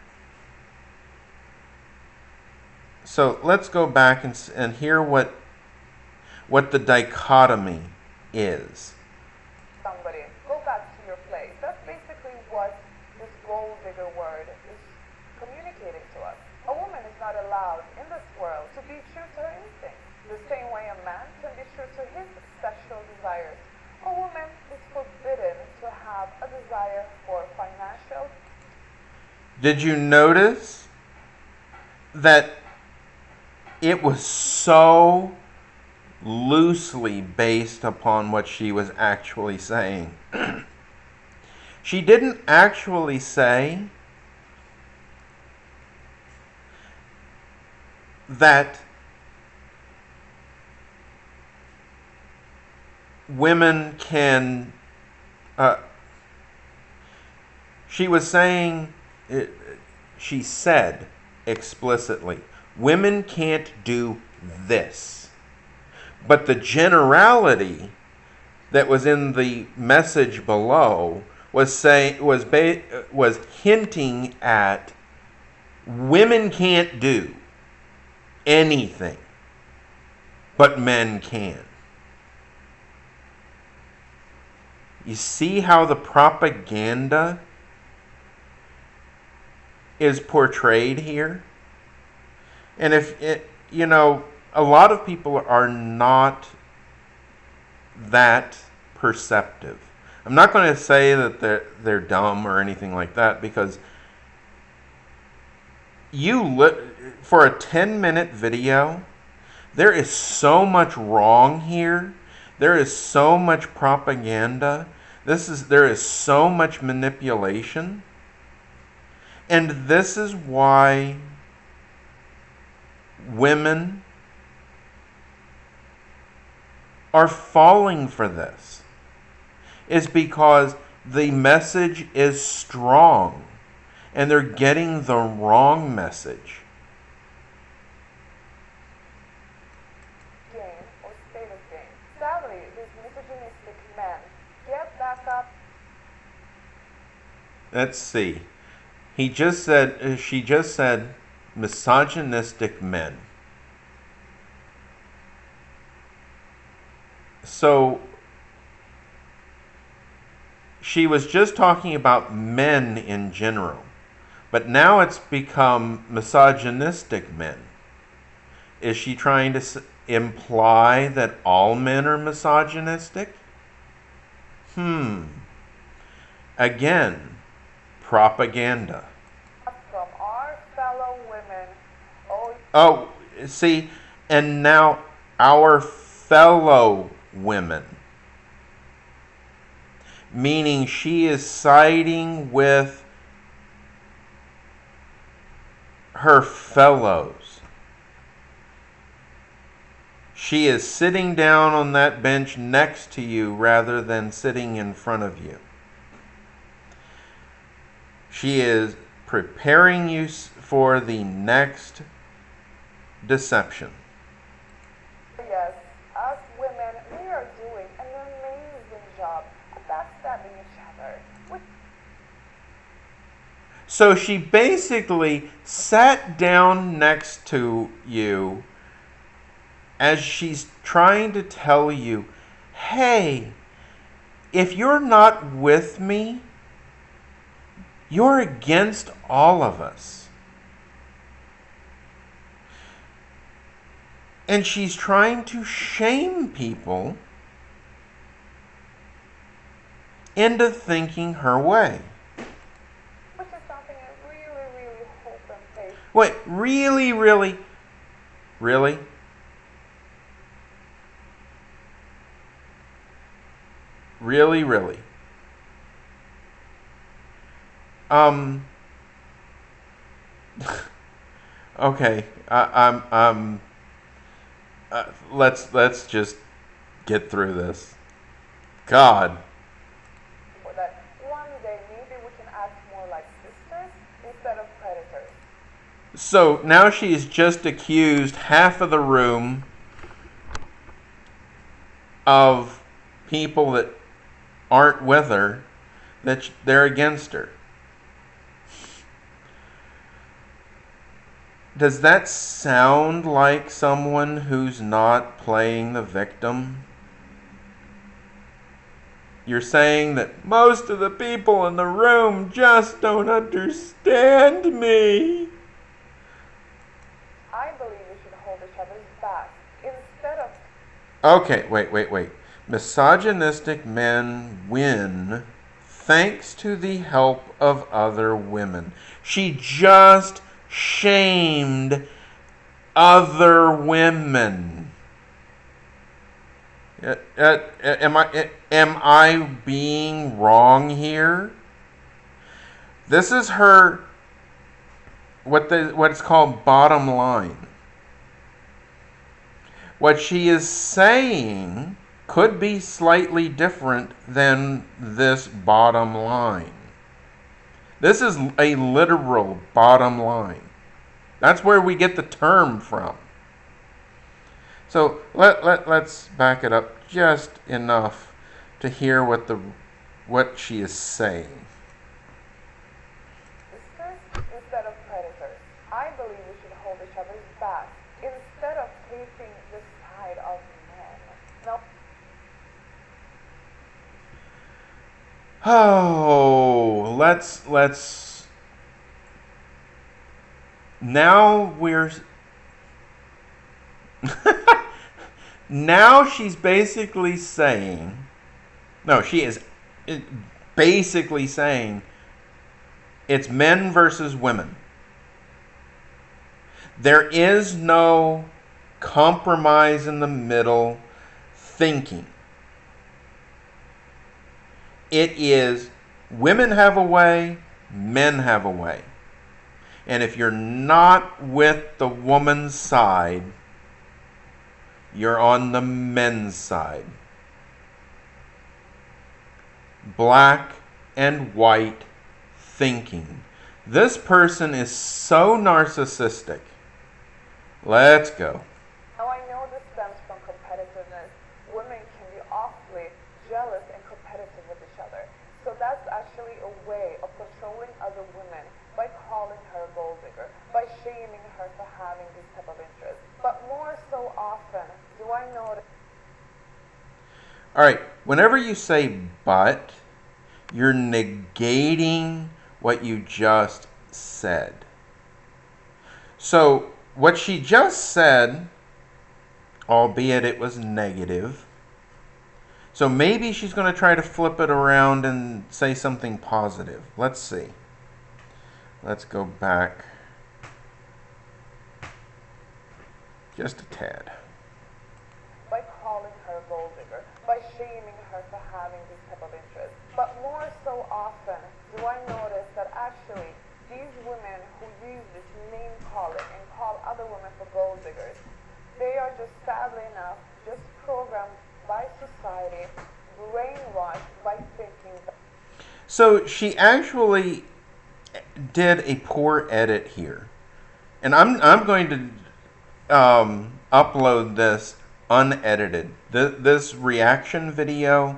Speaker 1: So let's go back and hear what the dichotomy is.
Speaker 2: Somebody, go back to your place. That's basically what this gold digger word is communicating to us. A woman is not allowed in this world to be true to her instincts. The same way a man can be true to his sexual desires. A woman is forbidden to have a desire for financial.
Speaker 1: Did you notice that it was so loosely based upon what she was actually saying? She didn't actually say that women can, she was saying, she said explicitly, women can't do this. But the generality that was in the message below was hinting at women can't do anything, but men can. You see how the propaganda is portrayed here? And if it, a lot of people are not that perceptive. I'm not going to say that they're dumb or anything like that, because for a 10-minute video, there is so much wrong here. There is so much propaganda. There is so much manipulation. And this is why women are falling for this is because the message is strong and they're getting the wrong message.
Speaker 2: Game or state of game. Sadly, these misogynistic men get back up.
Speaker 1: Let's see. She just said misogynistic men. So she was just talking about men in general, but now it's become misogynistic men. Is she trying to imply that all men are misogynistic? Again, propaganda.
Speaker 2: From our fellow women.
Speaker 1: Oh, see, and now our fellow women. Meaning she is siding with her fellows. She is sitting down on that bench next to you rather than sitting in front of you. She is preparing you for the next deception.
Speaker 2: Yes, us women, we are doing an amazing job at backstabbing each other.
Speaker 1: So she basically sat down next to you as she's trying to tell you, hey, if you're not with me, you're against all of us. And she's trying to shame people into thinking her way.
Speaker 2: Which is something I really, really hope and pray.
Speaker 1: Wait, really? Really? Okay, let's just get through this. God.
Speaker 2: For that one day maybe we can act more like sisters instead of predators.
Speaker 1: So now she's just accused half of the room of people that aren't with her, that they're against her. Does that sound like someone who's not playing the victim? You're saying that most of the people in the room just don't understand me.
Speaker 2: I believe we should hold each other's back instead of...
Speaker 1: Okay, wait. Misogynistic men win thanks to the help of other women. She just shamed other women. Am I being wrong here? This is her what's called bottom line. What she is saying could be slightly different than this bottom line. This is a literal bottom line. That's where we get the term from. So let's back it up just enough to hear what she is saying.
Speaker 2: Sisters instead of predators. I believe we should hold each other's back instead of taking the side of men. No.
Speaker 1: Oh, let's now we're now she's basically saying, no, she is basically saying it's men versus women. There is no compromise in the middle thinking. It is women have a way, men have a way. And if you're not with the woman's side, You're on the men's side. Black and white thinking. This person is so narcissistic. Let's go.
Speaker 2: Now I know this stems from competitiveness. Women can be awfully jealous and competitive with each other. So that's actually a way of controlling other women by calling her a gold digger, by shaming her for having this type of interest. But more so often, do I notice?
Speaker 1: All right, whenever you say but, you're negating what you just said. So, what she just said, albeit it was negative, so maybe she's going to try to flip it around and say something positive. Let's see. Let's go back just a tad.
Speaker 2: By calling her a gold digger, by shaming her for having this type of interest. But more so often, do I notice that actually these women who use this name calling and call other women for gold diggers, they are just sadly enough just programmed by society, brainwashed by thinking that.
Speaker 1: So she actually did a poor edit here. And I'm going to upload this unedited. This reaction video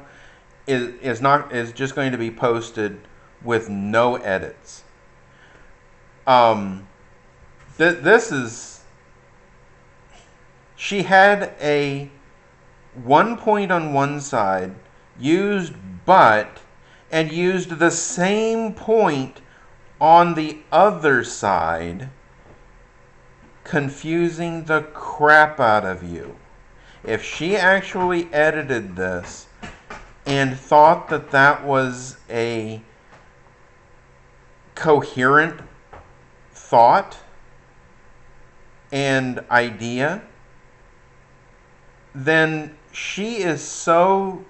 Speaker 1: is just going to be posted with no edits. This is, she had a 1 point on one side, used but, and used the same point on the other side, confusing the crap out of you. If she actually edited this and thought that that was a coherent thought and idea, then she is so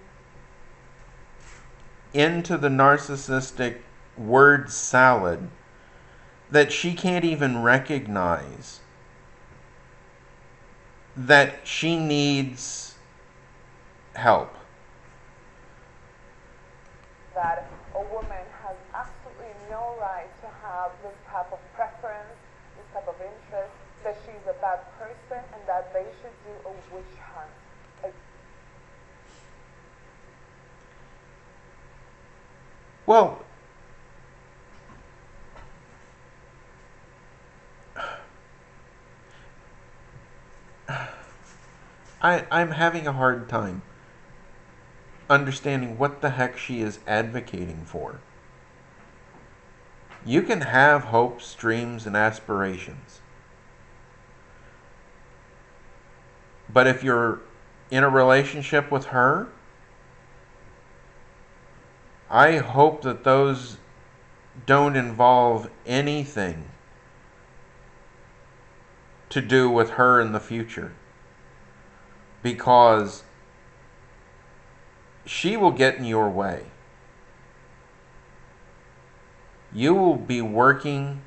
Speaker 1: into the narcissistic word salad that she can't even recognize that she needs help.
Speaker 2: That a woman has absolutely no right to have this type of preference, this type of interest, that she's a bad person, and that they should do a witch hunt.
Speaker 1: Well, I'm having a hard time understanding what the heck she is advocating for. You can have hopes, dreams, and aspirations. But if you're in a relationship with her, I hope that those don't involve anything to do with her in the future. Because she will get in your way. You will be working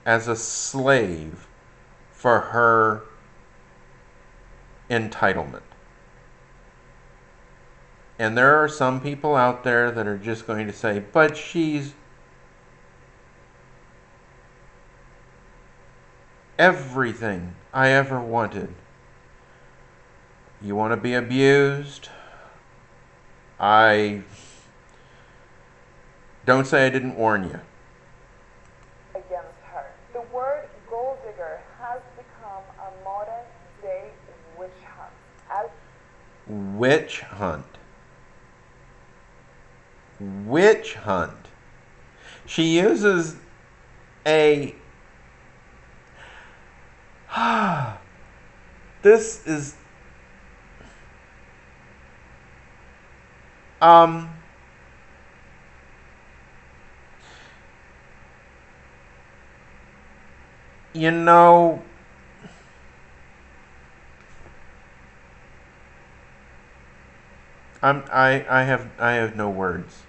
Speaker 1: as a slave for her entitlement. And there are some people out there that are just going to say, but she's everything I ever wanted. You want to be abused? Don't say I didn't warn you.
Speaker 2: Against her. The word gold digger has become a modern day witch hunt.
Speaker 1: Witch hunt. Witch hunt. She uses a this is you know, I have no words.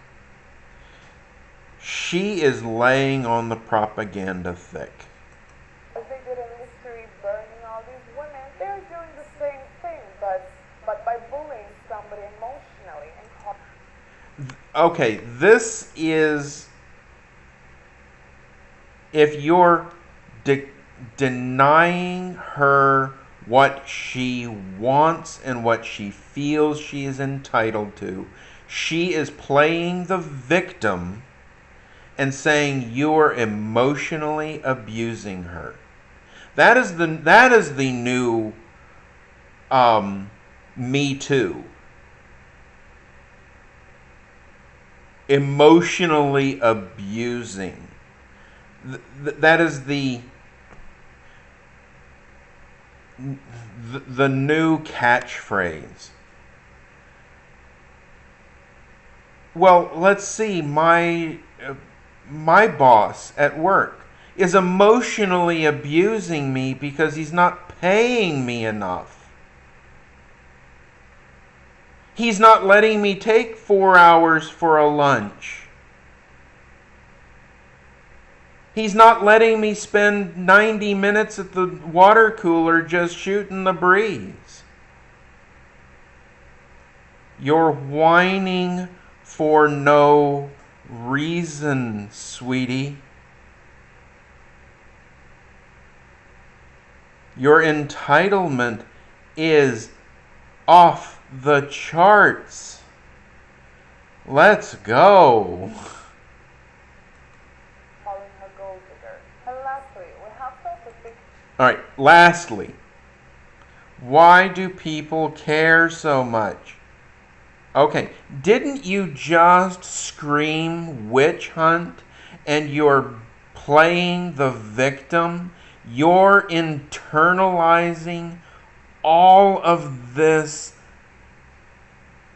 Speaker 1: She is laying on the propaganda thick.
Speaker 2: As they did in history, burning all these women, they're doing the same thing, but
Speaker 1: okay, this is if you're denying her what she wants and what she feels she is entitled to. She is playing the victim and saying you're emotionally abusing her. That is the new Me Too. Emotionally abusing. That is the new catchphrase. Well, let's see. My boss at work is emotionally abusing me because he's not paying me enough. He's not letting me take 4 hours for a lunch. He's not letting me spend 90 minutes at the water cooler just shooting the breeze. You're whining for no reason, sweetie. Your entitlement is off the charts. Let's go.
Speaker 2: Calling her gold digger. And lastly, we have self-esteem.
Speaker 1: All right, lastly, why do people care so much? Okay, didn't you just scream witch hunt and you're playing the victim? You're internalizing all of this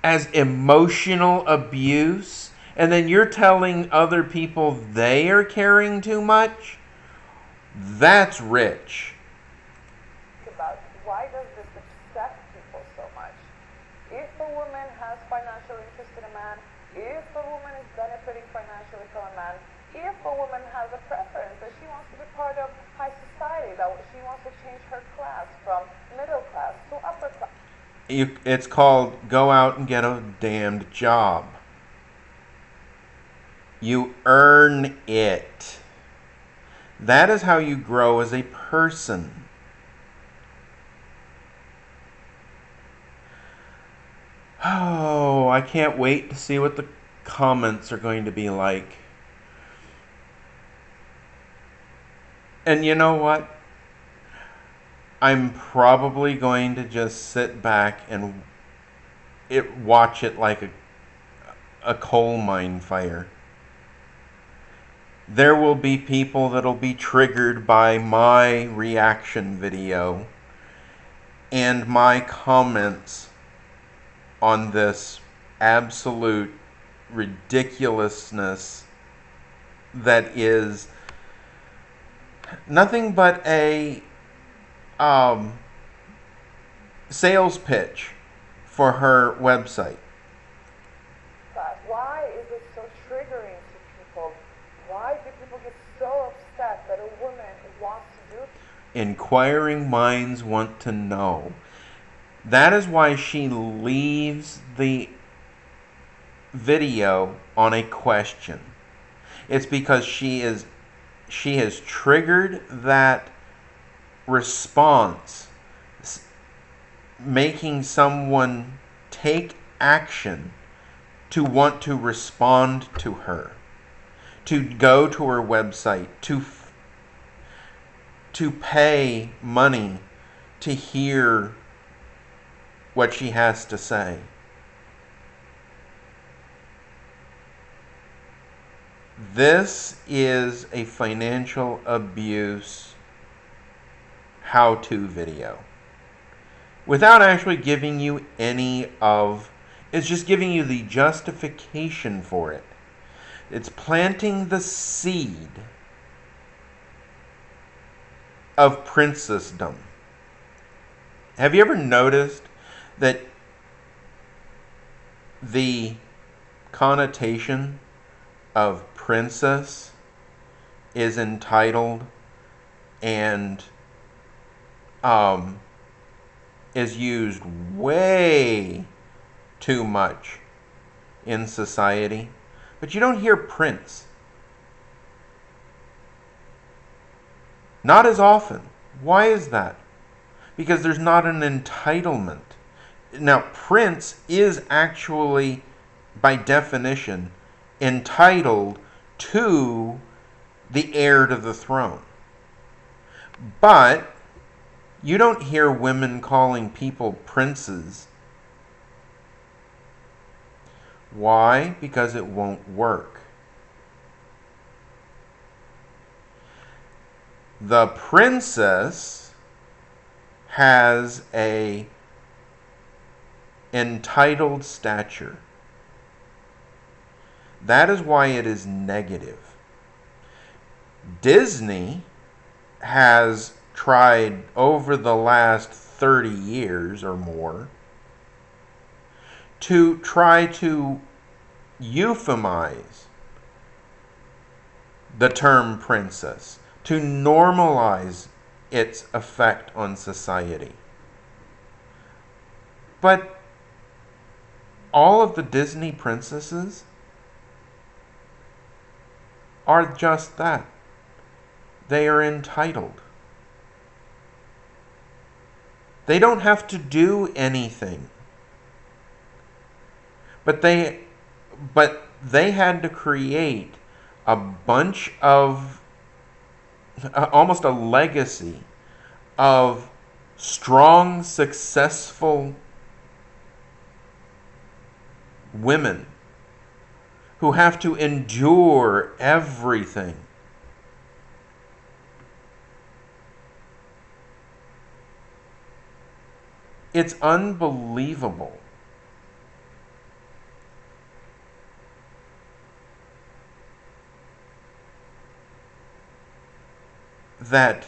Speaker 1: as emotional abuse, and then you're telling other people they are caring too much? That's rich.
Speaker 2: About why does this upset people so much? If a woman has financial interest in a man, if a woman is benefiting financially from a man, if a woman has a preference that she wants to be part of high society, that she wants to change her class from middle class to upper class.
Speaker 1: It's called go out and get a damned job. You earn it. That is how you grow as a person. Oh, I can't wait to see what the comments are going to be like. And you know what? I'm probably going to just sit back and watch it like a coal mine fire. There will be people that'll be triggered by my reaction video and my comments on this absolute ridiculousness that is nothing but a sales pitch for her website.
Speaker 2: Why is it so triggering to people? Why do people get so upset that a woman wants to do?
Speaker 1: Inquiring minds want to know. That is why she leaves the video on a question. It's because she has triggered that response, making someone take action to want to respond to her, to go to her website, to pay money to hear what she has to say. This is a financial abuse how-to video. Without actually giving you it's just giving you the justification for it. It's planting the seed of princessdom. Have you ever noticed that the connotation of princess is entitled and is used way too much in society, but you don't hear prince. Not as often. Why is that? Because there's not an entitlement. Now, prince is actually, by definition, entitled to the heir to the throne. But you don't hear women calling people princes. Why? Because it won't work. The princess has a entitled stature. That is why it is negative. Disney has tried over the last 30 years or more to try to euphemize the term princess, to normalize its effect on society. But all of the Disney princesses are just that. They are entitled. They don't have to do anything. But they had to create a bunch of almost a legacy of strong, successful women who have to endure everything. It's unbelievable. That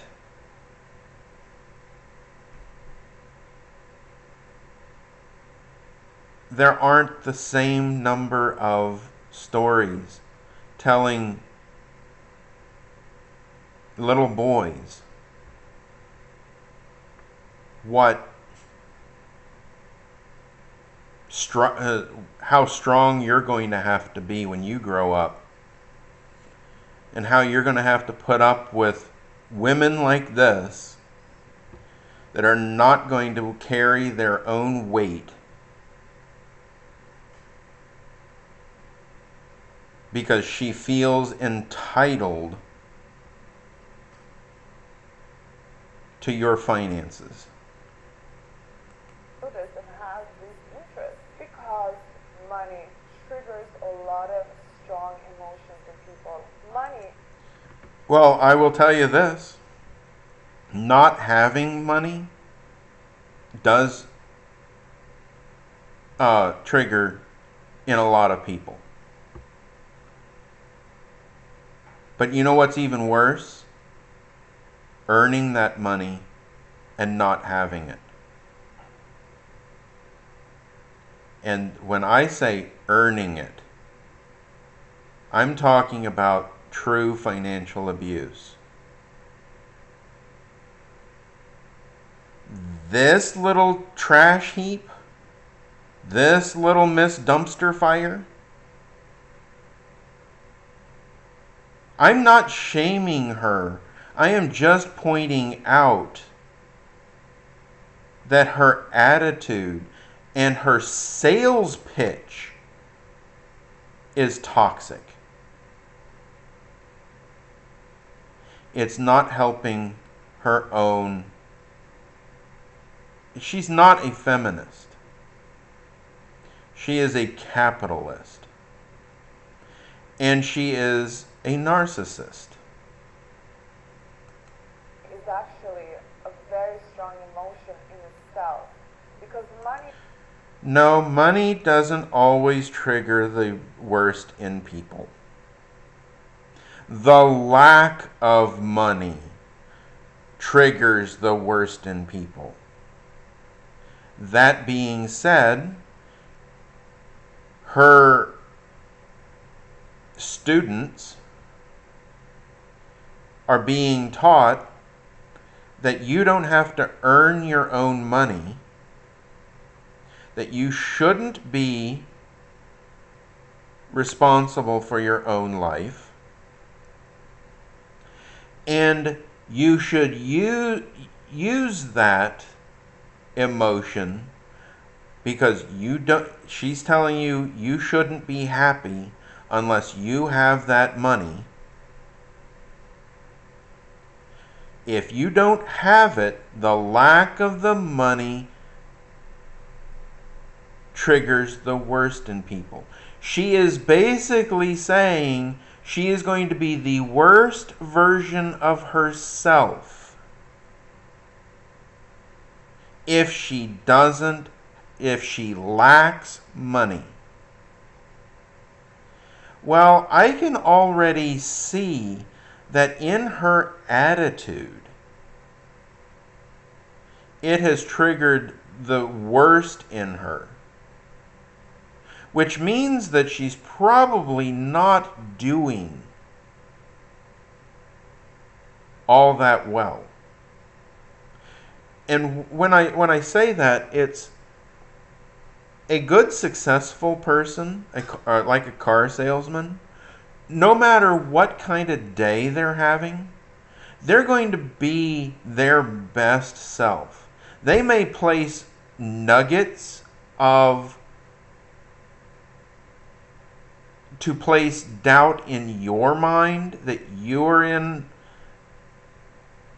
Speaker 1: there aren't the same number of stories telling little boys how strong you're going to have to be when you grow up, and how you're going to have to put up with women like this that are not going to carry their own weight because she feels entitled to your finances.
Speaker 2: This and has these interests because money triggers a lot of strong emotions in people. Money.
Speaker 1: Well, I will tell you this. Not having money does trigger in a lot of people. But you know what's even worse? Earning that money and not having it. And when I say earning it, I'm talking about true financial abuse. This little trash heap, this little Miss Dumpster Fire, I'm not shaming her. I am just pointing out that her attitude and her sales pitch is toxic. It's not helping her own. She's not a feminist. She is a capitalist. And she is a narcissist.
Speaker 2: Is actually a very strong emotion in itself because money.
Speaker 1: No, money doesn't always trigger the worst in people. The lack of money triggers the worst in people. That being said, her students are being taught that you don't have to earn your own money, that you shouldn't be responsible for your own life. And you should use that emotion because she's telling you you shouldn't be happy unless you have that money. If you don't have it, the lack of the money triggers the worst in people. She is basically saying she is going to be the worst version of herself if she lacks money. Well, I can already see that in her attitude, it has triggered the worst in her, which means that she's probably not doing all that well. And when I say that, it's a good, successful person, like a car salesman, no matter what kind of day they're having, they're going to be their best self. They may place nuggets to place doubt in your mind that you're in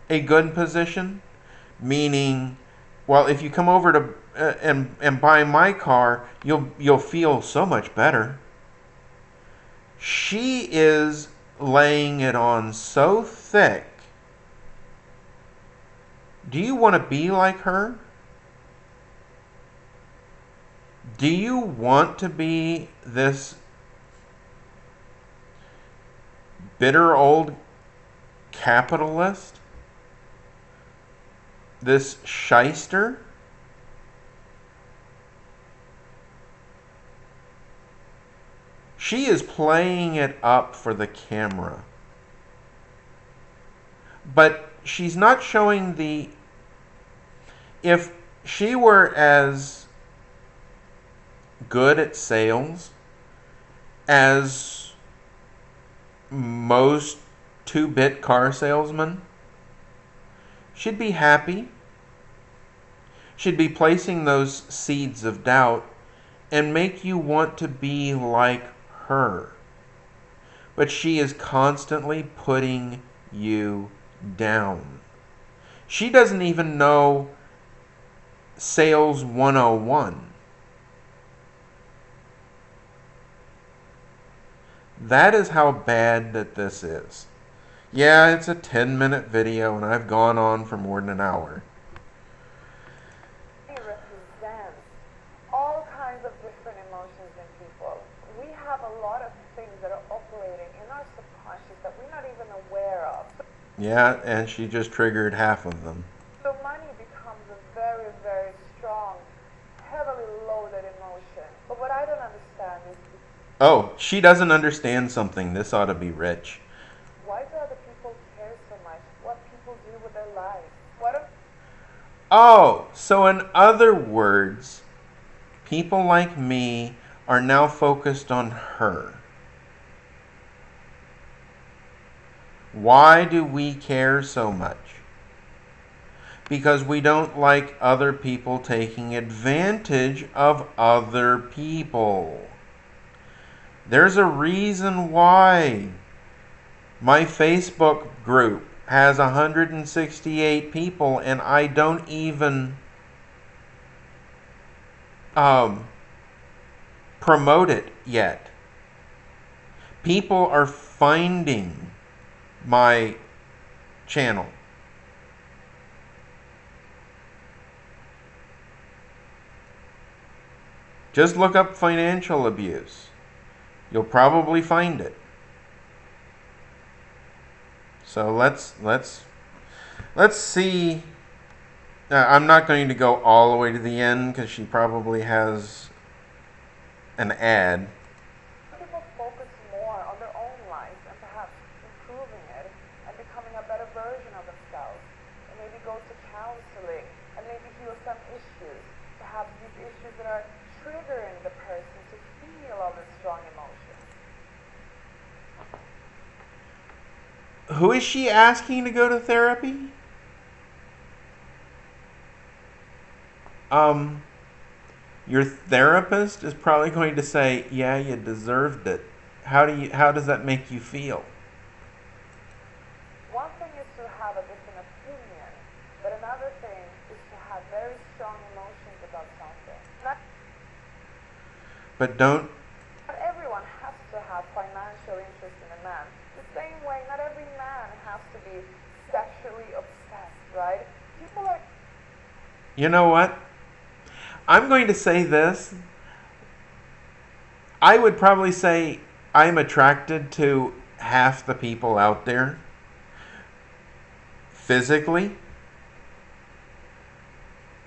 Speaker 1: a good position, meaning, well, if you come over to and buy my car, you'll feel so much better. She is laying it on so thick. Do you want to be like her? Do you want to be this bitter old capitalist? This shyster? She is playing it up for the camera. But she's not showing the... If she were as good at sales as most 2-bit car salesmen, she'd be happy. She'd be placing those seeds of doubt and make you want to be like her. But she is constantly putting you down. She doesn't even know Sales 101. That is how bad that this is. Yeah, it's a 10-minute video and I've gone on for more than an hour.
Speaker 2: It represents all kinds of different emotions in people. We have a lot of things that are operating in our subconscious that we're not even aware of.
Speaker 1: Yeah, and she just triggered half of them.
Speaker 2: So money becomes a very, very strong, heavily loaded emotion. But what I don't understand is...
Speaker 1: Oh, she doesn't understand something. This ought to be rich.
Speaker 2: Why do other people care so much? What people do with their lives?
Speaker 1: Oh, so in other words, people like me are now focused on her. Why do we care so much? Because we don't like other people taking advantage of other people. There's a reason why my Facebook group has 168 people and I don't even promote it yet. People are finding my channel. Just look up financial abuse. You'll probably find it. So let's see. I'm not going to go all the way to the end because she probably has an ad.
Speaker 2: People focus more on their own lives and perhaps improving it and becoming a better version of themselves. And maybe go to counseling and maybe heal some issues. Perhaps these issues that are triggering the person to feel all the strong emotions.
Speaker 1: who is she asking to go to therapy? Um, your therapist is probably going to say, "Yeah, you deserved it." How does that make you feel?
Speaker 2: One thing is to have a different opinion, but another thing is to have very strong emotions about something.
Speaker 1: But don't.
Speaker 2: Not everyone has to have financial interest in a man. The same way, not every man has to be sexually obsessed, right? People are.
Speaker 1: You know what? I'm going to say this. I would probably say I'm attracted to half the people out there physically.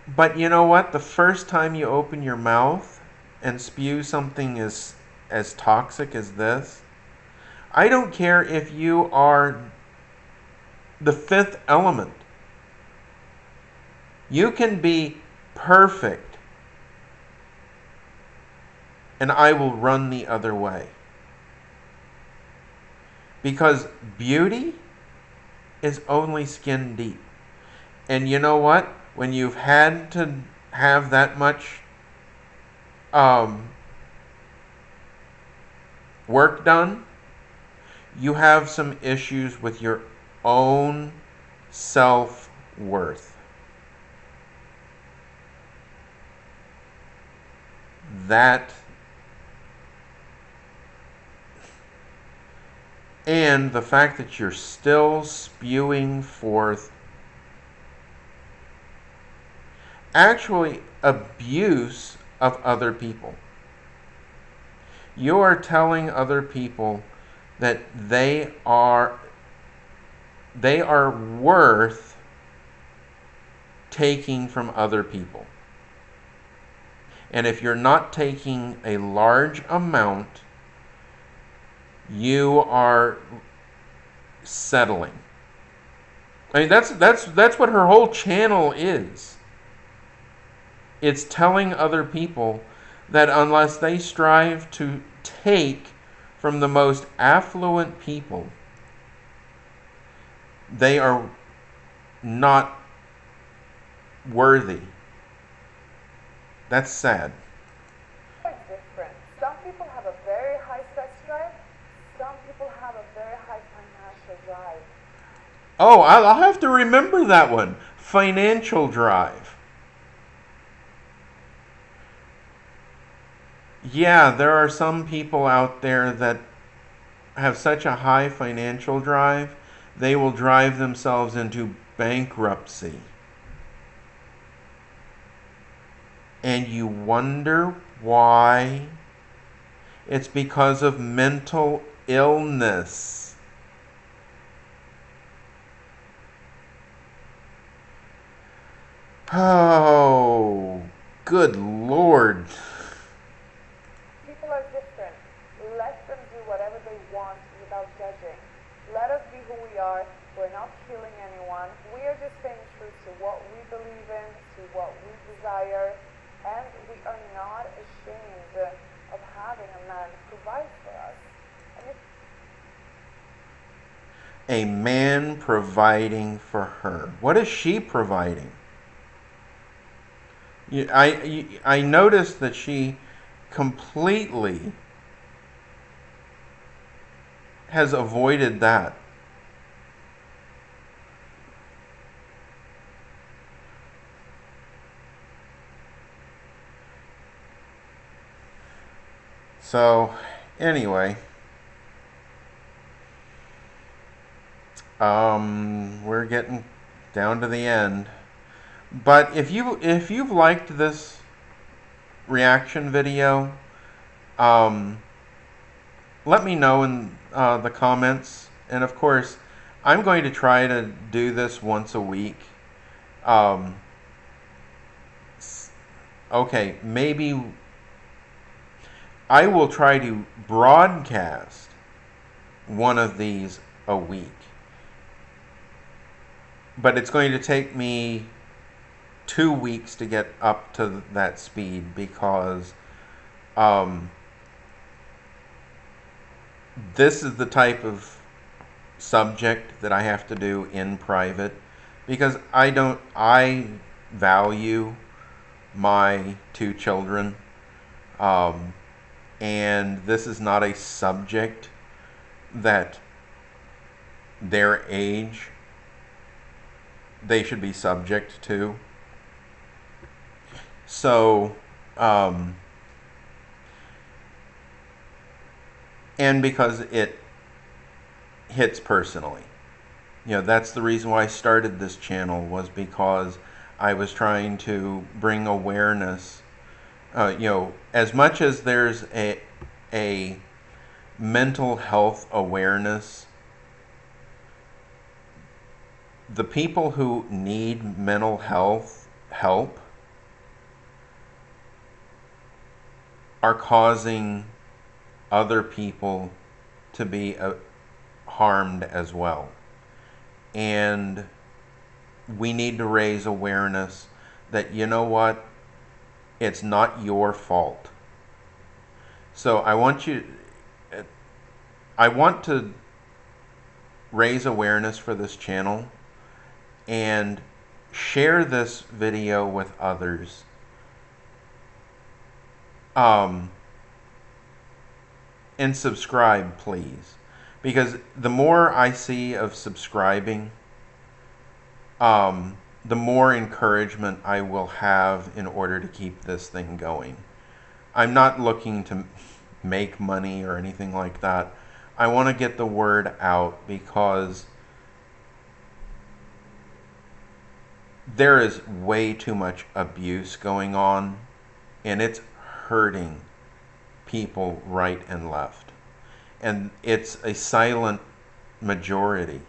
Speaker 1: But you know what? The first time you open your mouth and spew something as toxic as this, I don't care if you are the fifth element. You can be perfect, and I will run the other way. Because beauty is only skin deep. And you know what? When you've had to have that much um, work done, you have some issues with your own self-worth. That and the fact that you're still spewing forth actually abuse of other people. You are telling other people that they are worth taking from other people. And if you're not taking a large amount, you are settling. I mean, that's what her whole channel is. It's telling other people that unless they strive to take from the most affluent people, they are not worthy. That's sad.
Speaker 2: Quite different. Some people have a very high sex drive. Some people have a very high financial drive.
Speaker 1: Oh, I'll have to remember that one. Financial drive. Yeah, there are some people out there that have such a high financial drive, they will drive themselves into bankruptcy. And you wonder why? It's because of mental illness. Oh, good Lord.
Speaker 2: People are different. Let them do whatever they want without judging. Let us be who we are. We're not killing anyone. We are just staying true to what we believe in, to what we desire, and we are not ashamed of having a man provide for us. And if
Speaker 1: A man providing for her. What is she providing? I noticed that she completely has avoided that. So, anyway, we're getting down to the end. But if you've liked this reaction video, let me know in the comments. And of course, I'm going to try to do this once a week. Um, okay, maybe I will try to broadcast one of these a week. But it's going to take me 2 weeks to get up to that speed because this is the type of subject that I have to do in private, because I value my two children, um, and this is not a subject that their age they should be subject to. So, um, and because it hits personally. That's the reason why I started this channel, was because I was trying to bring awareness. As much as there's a mental health awareness, the people who need mental health help are causing other people to be harmed as well. And we need to raise awareness that, you know what, it's not your fault. So I want to raise awareness for this channel and share this video with others. And subscribe, please. Because the more I see of subscribing, the more encouragement I will have in order to keep this thing going. I'm not looking to make money or anything like that. I want to get the word out because there is way too much abuse going on, and it's hurting people right and left. And it's a silent majority.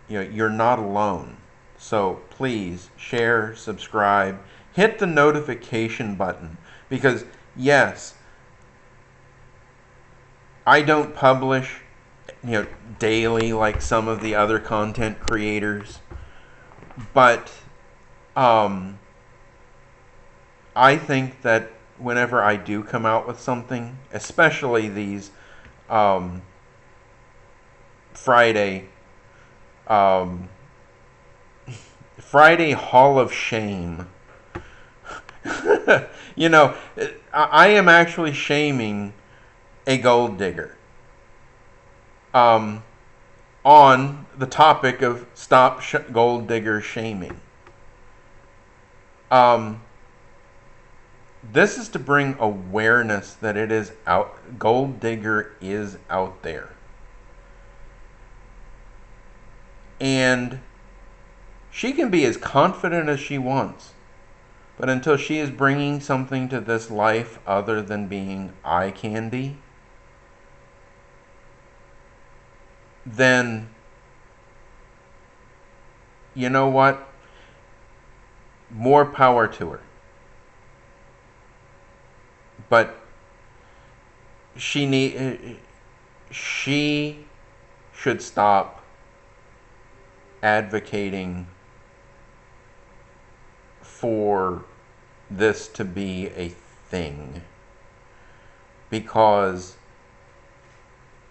Speaker 1: You're not alone. So please share, subscribe, hit the notification button, because yes, I don't publish daily like some of the other content creators, but I think that whenever I do come out with something, especially these Friday Friday Hall of Shame, I am actually shaming a gold digger on the topic of stop gold digger shaming. This is to bring awareness that it is out. Gold digger is out there. And she can be as confident as she wants. But until she is bringing something to this life other than being eye candy, then, you know what? More power to her. But she should stop advocating for this to be a thing, because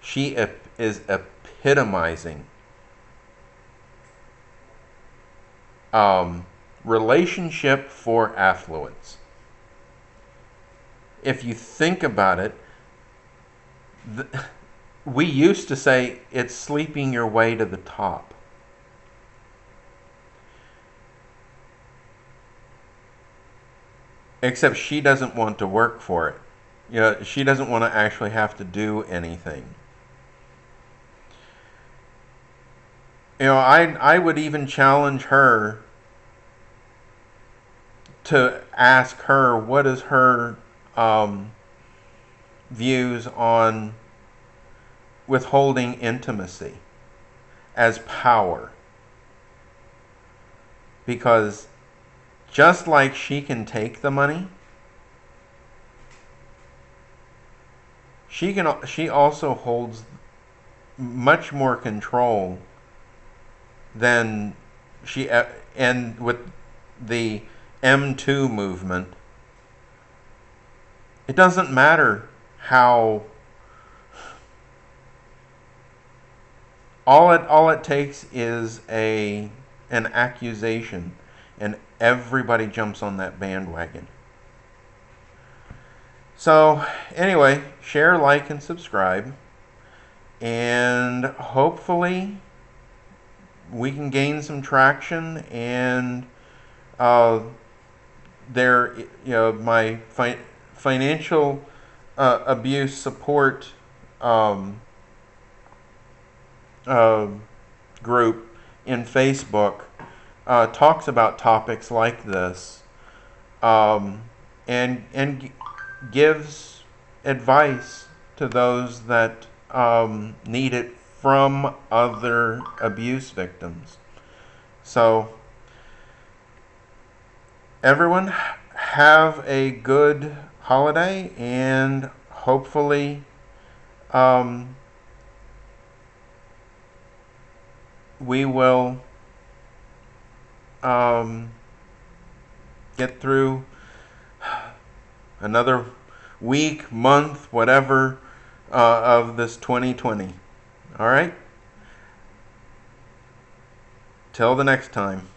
Speaker 1: she is epitomizing relationship for affluence. If you think about it, we used to say it's sleeping your way to the top. Except she doesn't want to work for it. She doesn't want to actually have to do anything. I would even challenge her to ask her what is her views on withholding intimacy as power. Because just like she can take the money, she also holds much more control than and with the M2 movement, it doesn't matter how all it takes is an accusation, and everybody jumps on that bandwagon. So anyway, share, like, and subscribe, and hopefully we can gain some traction. And there, my financial abuse support um, uh, group in Facebook talks about topics like this, and gives advice to those that need it from other abuse victims. So everyone, have a good holiday, and hopefully we will get through another week, month, whatever, of this 2020. All right? Till the next time.